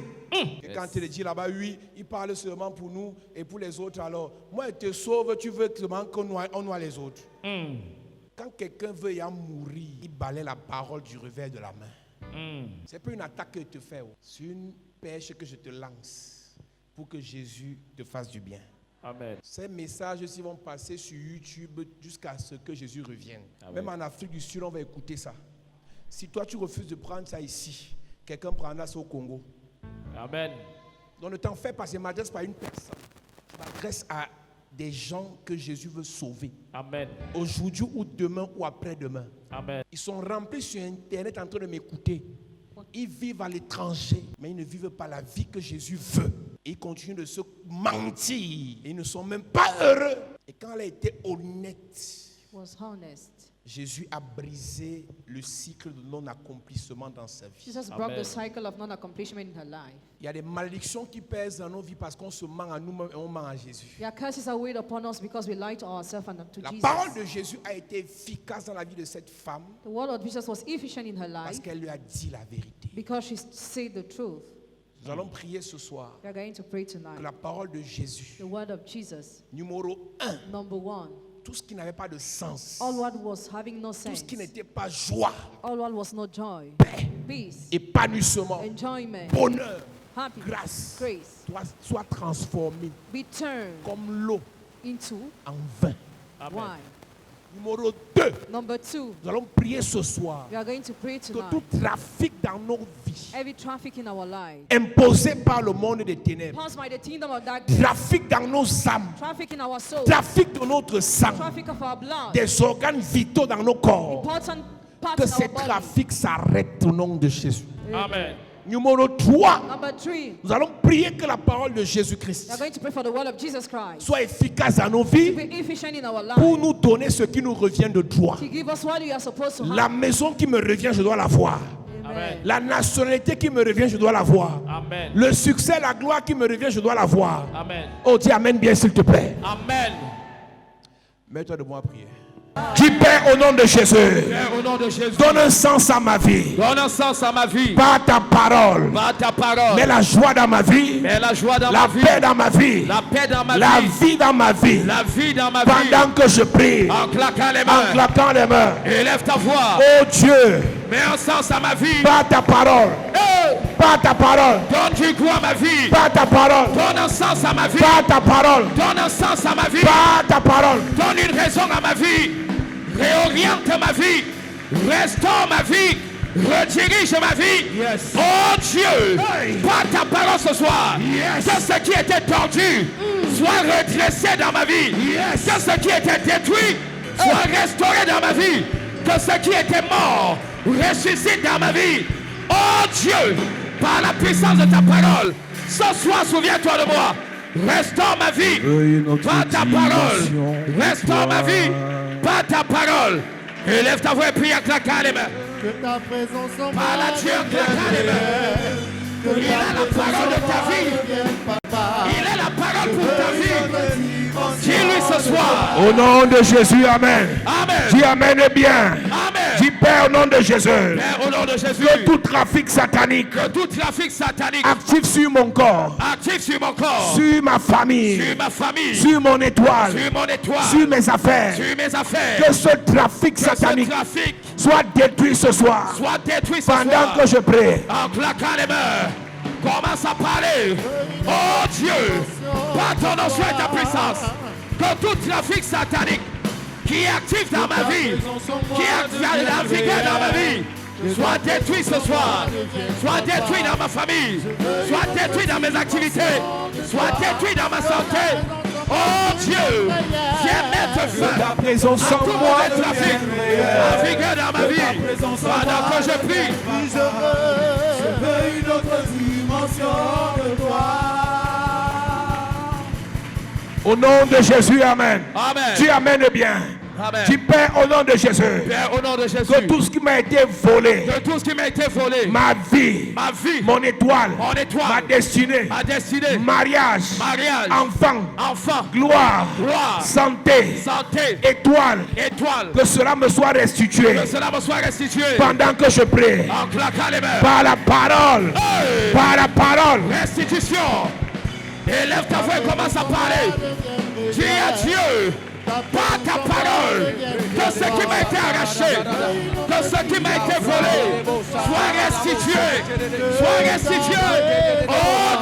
Et quand il dit là-bas, oui, il parle seulement pour nous et pour les autres. Alors, moi, il te sauve, tu veux seulement qu'on noie les autres. Quand quelqu'un veut y en mourir, il balaie la parole du revers de la main. C'est pas une attaque que te fait. C'est une pêche que je te lance pour que Jésus te fasse du bien. Amen. Ces messages aussi vont passer sur YouTube jusqu'à ce que Jésus revienne. Amen. Même en Afrique du Sud, on va écouter ça. Si toi, tu refuses de prendre ça ici, quelqu'un prendra ça au Congo. Amen. Donc ne t'en fais pas, je ne m'adresse pas à une personne. Je m'adresse à des gens que Jésus veut sauver. Amen. Aujourd'hui ou demain ou après-demain. Amen. Ils sont remplis sur Internet en train de m'écouter. Ils vivent à l'étranger, mais ils ne vivent pas la vie que Jésus veut. Et ils continuent de se mentir. Ils ne sont même pas heureux. Et quand elle a été honnête, Was honest. Jésus a brisé le cycle de non-accomplissement dans sa vie. Jesus broke the cycle of non-accomplishment in her life. Il y a des malédictions qui pèsent dans nos vies parce qu'on se ment à nous-mêmes et on ment à Jésus. There are curses are weighed upon us because we lie to ourselves and to La Jesus. parole de Jésus a été efficace dans la vie de cette femme The word of Jesus was efficient in her life parce qu'elle lui a dit la vérité. because she said the truth. Nous allons prier ce soir We are going to pray que tonight. la parole de Jésus, The word of Jesus, numéro 1, number one. tout ce qui n'avait pas de sens, All what was having no tout sense. ce qui n'était pas joie, All what was not joy. paix, Peace. épanouissement, Enjoyment. bonheur, Happiness. grâce, Grace. soit transformé Be turned comme l'eau into en vin. wine. Numéro 2, Number two. nous allons prier ce soir We are going to pray que tonight. tout trafic dans nos vies, Every traffic in our life, imposé par le monde des ténèbres, caused by the kingdom of darkness, trafic dans nos âmes, traffic in our soul, trafic de notre sang, traffic of our blood, des organes vitaux dans nos corps, important parts que in ces our body. trafics s'arrêtent au nom de Jésus. Amen. Numéro 3, Number three. nous allons prier que la parole de We Jésus-Christ are going to pray for the word of Jesus Christ soit efficace dans nos to vies be efficient in our pour life, nous donner ce qui nous revient de droit. to give us what we are supposed to La have. maison qui me revient, je dois la voir. Amen. La nationalité qui me revient, je dois la voir. Amen. Le succès, la gloire qui me revient, je dois la voir. Amen. Oh, dis Amen bien, s'il te plaît. Amen. Mets-toi debout à prier. Dis Père, au nom de Jésus, Père, au nom de Jésus, donne un sens à ma vie. donne un sens à ma vie. Par ta parole. Par ta parole. Mets la joie dans ma vie. Mets la joie dans La ma vie. paix dans ma vie. La paix dans ma La vie. vie dans ma vie. La vie dans ma vie. Pendant que je prie. En claquant les En mains. claquant les mains. Élève ta voix. Oh Dieu, Mets un sens à ma vie. par ta parole. Hey! Par ta parole. Donne du goût à ma vie. Par ta parole. Donne un sens à ma vie. Par ta parole. Donne un sens à ma vie. Par ta parole. Donne une raison à ma vie. Réoriente ma vie. Restaure ma vie. Redirige ma vie. Yes. Oh Dieu, par ta parole ce soir, Yes. que ce qui était tordu soit redressé dans ma vie. Yes. Que ce qui était détruit soit restauré dans ma vie. Que ce qui était mort ressuscite dans ma vie. Oh Dieu, par la puissance de ta parole, ce soir souviens-toi de moi. Restaure ma vie par ta parole. Restaure ma vie par ta parole. Élève ta voix et prie en claquant les mains. Que ta présence en Par la Dieu en claquant les mains. Il a la parole de ta vie. Il a la parole pour ta vie. Dis-lui ce soir. Au nom de Jésus, Amen. Amen. Dis Amen et bien. Amen. Dis Père, au nom de Jésus. Père, au nom de Jésus. Que tout trafic satanique Que tout trafic satanique actif sur mon corps, active sur mon corps, sur ma famille, sur ma famille, sur mon étoile, sur mon étoile, sur mes affaires. sur mes affaires. Que ce trafic Que ce satanique trafic soit détruit ce soir. soit détruit ce Pendant soir. que je prie. En claquant les mains, commence à parler. Oh Dieu, par ton nom et ta puissance, que tout trafic satanique qui est actif dans ma vie, qui est actif dans ma vie, soit détruit ce soir, soit détruit dans ma famille, soit détruit dans mes activités, soit détruit dans ma santé. Oh Dieu, viens mettre fin Ta présence en tout moi. mauvais trafic, à vigueur dans ma vie, pendant que je prie. Je veux une autre dimension de toi. Au nom de Jésus, Amen. Amen. Dis Amen bien. Amen. Dis Père, au nom de Jésus. Père, au nom de Jésus, Que tout ce qui m'a été volé, que tout ce qui m'a été volé, ma vie, mon étoile, mon étoile, ma destinée, ma destinée, mariage, mariage, enfant, enfant, gloire, gloire, santé, santé, étoile, étoile, que cela me soit restitué que cela me soit restitué. pendant que je prie. En claquant les mains. Par la parole, Hey! par la parole. Restitution. Élève ta voix et commence à parler. Dis à Dieu, par ta parole, que ce qui m'a été arraché, que ce qui m'a été volé, soit restitué. Soit restitué. Oh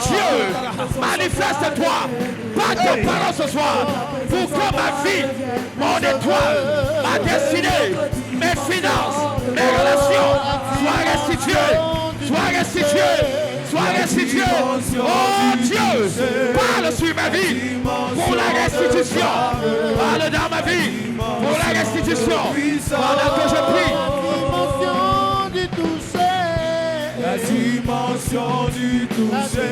Dieu, manifeste-toi par ta parole ce soir pour que ma vie, mon étoile, ma destinée, mes finances, mes relations soient restituées. Sois restitué, sois restitué. Oh Dieu, parle sur ma vie pour la restitution. Parle dans ma vie pour la restitution. Pendant que je prie. La dimension du toucher,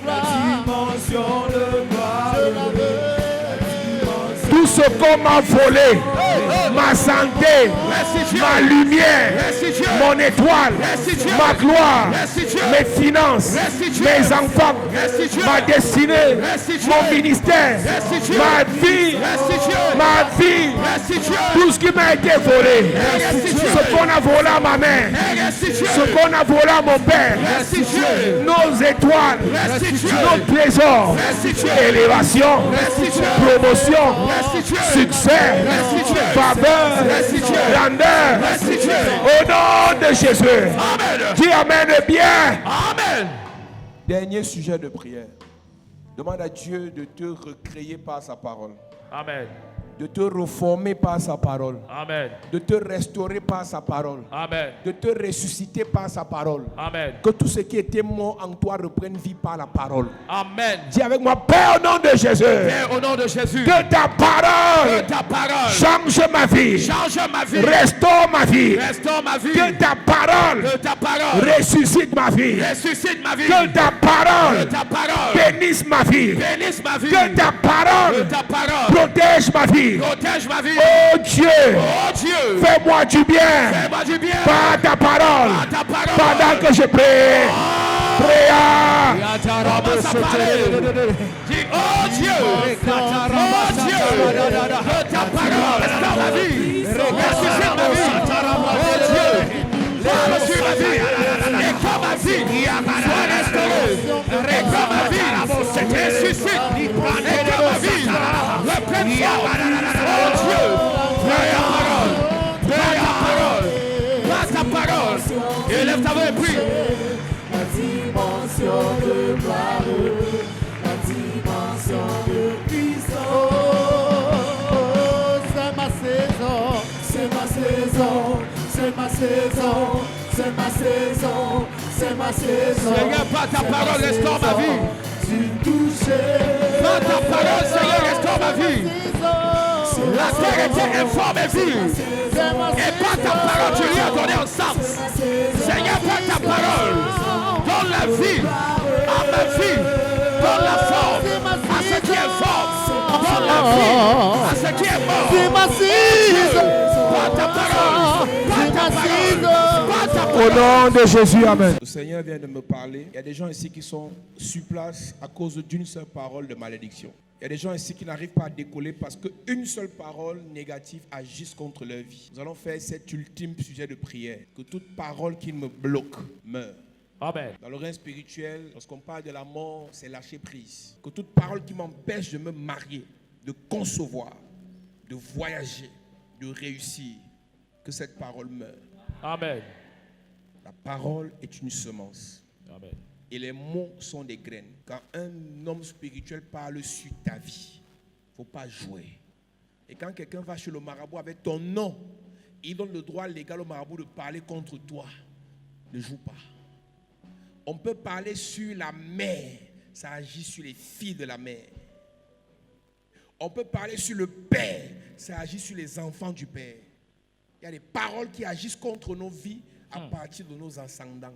la dimension de gloire, Tout ce qu'on m'a volé, ma santé, ma lumière, mon étoile, ma gloire, mes finances, mes enfants, ma destinée, mon ministère, ma vie, tout ce qui m'a été volé, ce qu'on a volé à ma mère, ce qu'on a volé à mon père, nos étoiles, nos trésors, élévation, promotion, succès, faveur, grandeur, au nom de Jésus. Dis Amen bien. Amen. Dernier sujet de prière. Demande à Dieu de te recréer par sa parole. Amen. De te reformer par sa parole. Amen. De te restaurer par sa parole. Amen. De te ressusciter par sa parole. Amen. Que tout ce qui était mort en toi reprenne vie par la parole. Amen. Dis avec moi, Père, au nom de Jésus. Père, au nom de Jésus. Que ta parole, change ma vie. Change ma vie. Restaure ma vie. Restaure ma vie. Que ta parole, ressuscite ma vie. Ressuscite ma vie. Que ta parole, bénisse ma vie. Bénisse ma vie. Que ta parole, protège ma vie. Protège ma vie. Oh Dieu, fais-moi du bien. Fais-moi du bien. Par ta parole. Par ta parole. Pendant que je prie. Prière. Commence à parler. Dis, oh Dieu, que ta parole restaure ma vie. Ressuscite ma vie. Oh Dieu, parle sur ma vie. Et quand ma vie soit restaurée. Et quand ma vie ressuscite. Et quand ma vie reprenne forme. Oh Dieu, par ta parole, élève ta voix et prie. La dimension de gloire, la dimension de puissance. C'est ma saison, c'est ma saison, c'est ma saison, c'est ma saison, c'est ma saison. Seigneur, par ta parole, restaure ma vie. Par ta parole, Seigneur, restaure ma vie. La terre était informe et vive. Et par ta parole, tu lui as donné un sens. Seigneur, par ta parole, donne la vie à ma vie. Donne la forme à ce qui est fort. Donne la vie à ce qui est mort. C'est ma saison. Par ta parole, par ta parole, par ta parole. Au nom de Jésus, Amen. Le Seigneur vient de me parler. Il y a des gens ici qui sont sur place à cause d'une seule parole de malédiction. Il y a des gens ici qui n'arrivent pas à décoller parce qu'une seule parole négative agisse contre leur vie. Nous allons faire cet ultime sujet de prière. Que toute parole qui me bloque meure. Amen. Dans le règne spirituel, lorsqu'on parle de la mort, c'est lâcher prise. Que toute parole qui m'empêche de me marier, de concevoir, de voyager, de réussir, que cette parole meure. Amen. La parole est une semence. Amen. Et les mots sont des graines. Quand un homme spirituel parle sur ta vie, il ne faut pas jouer. Et quand quelqu'un va chez le marabout avec ton nom, il donne le droit légal au marabout de parler contre toi. Ne joue pas. On peut parler sur la mer, ça agit sur les filles de la mer. On peut parler sur le père, ça agit sur les enfants du père. Il y a des paroles qui agissent contre nos vies à partir de nos ascendants.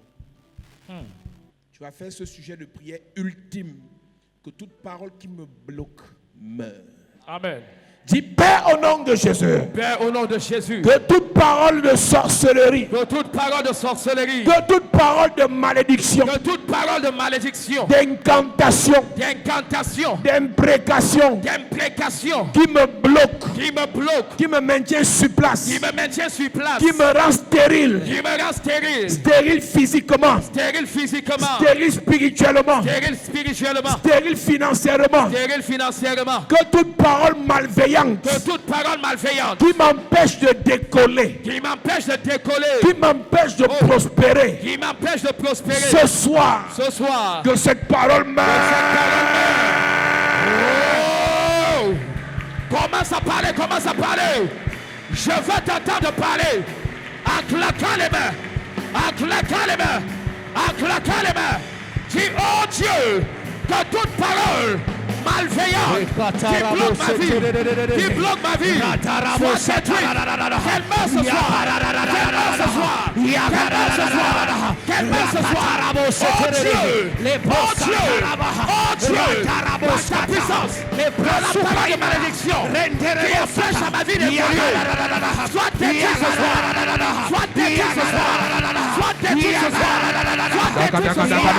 Tu vas faire ce sujet de prière ultime. Que toute parole qui me bloque meure. Amen. Dis Père au nom de Jésus. Père, au nom de Jésus. Que toute parole de sorcellerie. Que toute parole de sorcellerie. Que toute parole de malédiction. Que toute parole de malédiction. D'incantation. D'incantation. D'imprécation. D'imprécation. Qui me bloque. Qui me bloque. Qui me maintient sur place. Qui me maintient sur place. Qui me rend stérile. Qui me rend stérile. Stérile physiquement. Stérile physiquement. Stérile spirituellement. Stérile spirituellement. Stérile financièrement. Stérile financièrement. Que toute parole malveillante. Que toute parole malveillante. Qui m'empêche de décoller. Qui m'empêche de décoller. Qui m'empêche de prospérer. Qui m'empêche de prospérer. Ce soir. Ce soir. Que cette parole meure. Oh! Commence à parler, commence à parler. Je veux t'entendre parler. En claquant les mains. En claquant les mains. En claquant les mains. Dis, oh Dieu, que toute parole malveillante qui bloque ma vie, soit détruite. Qu'elle meurt ce soir. Qu'elle meurt ce soir. Qu'elle meure ce soir. Oh Dieu. Oh Dieu. Oh Dieu. Par ta puissance. Les parole de malédiction qui empêche à ma vie d'évoluer. Soit détruit ce soir. Soit détruit ce soir. Soit détruit ce soir. Soit détruit ce soir.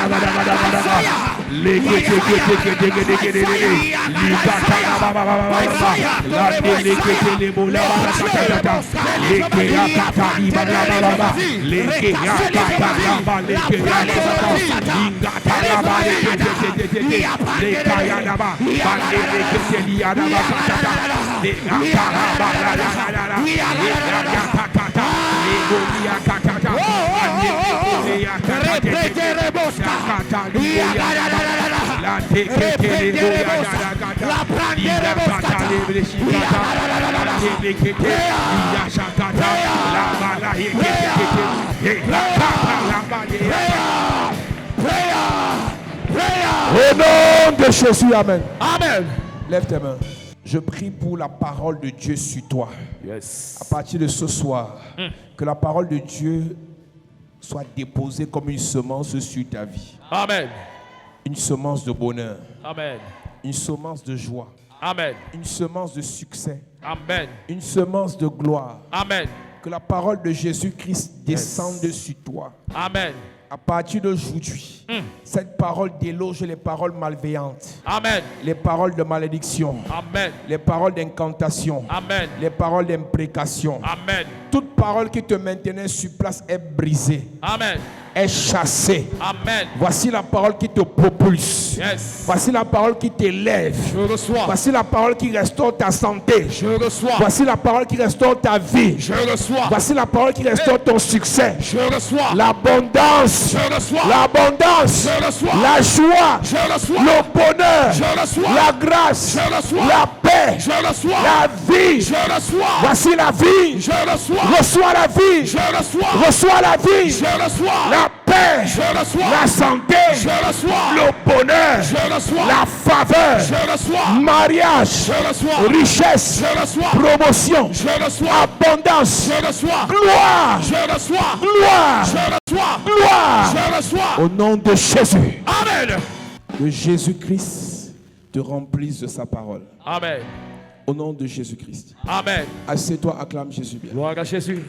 Au nom de Jésus, amen. Amen. Lève tes mains. Je prie pour la parole de Dieu sur toi. Yes. À partir de ce soir, que la parole de Dieu soit déposée comme une semence sur ta vie. Amen. Une semence de bonheur. Amen. Une semence de joie. Amen. Une semence de succès. Amen. Une semence de gloire. Amen. Que la parole de Jésus-Christ descende sur toi. Amen. À partir d'aujourd'hui, cette parole déloge les paroles malveillantes. Amen. Les paroles de malédiction. Amen. Les paroles d'incantation. Amen. Les paroles d'imprécation. Amen. Toute parole qui te maintenait sur place est brisée. Amen. Est chassée. Amen. Voici la parole qui te propulse. Yes. Voici la parole qui t'élève. Je reçois. Voici la parole qui restaure ta santé. Je reçois. Voici la parole qui restaure ta vie. Je reçois. Voici la parole qui restaure ton succès. Je reçois. L'abondance. Je reçois. L'abondance. Je reçois. La joie. Je reçois. Le bonheur. Je reçois. La grâce. Je reçois. La paix. Je reçois. La vie. Je reçois. Voici la vie. Je reçois. Reçois la vie. Je reçois. Reçois la vie. Je reçois. La paix. Je reçois. La santé. Je reçois. Le bonheur. Je reçois. La faveur. Je reçois. Mariage. Je reçois. Richesse. Je reçois. Promotion. Je reçois. Abondance. Je reçois. Gloire. Je reçois. Gloire. Je reçois. Gloire. Je reçois. Au nom de Jésus. Amen. Que Jésus-Christ te remplisse de sa parole. Amen. Au nom de Jésus-Christ. Amen. Assieds-toi, acclame Jésus bien. Gloire à Jésus.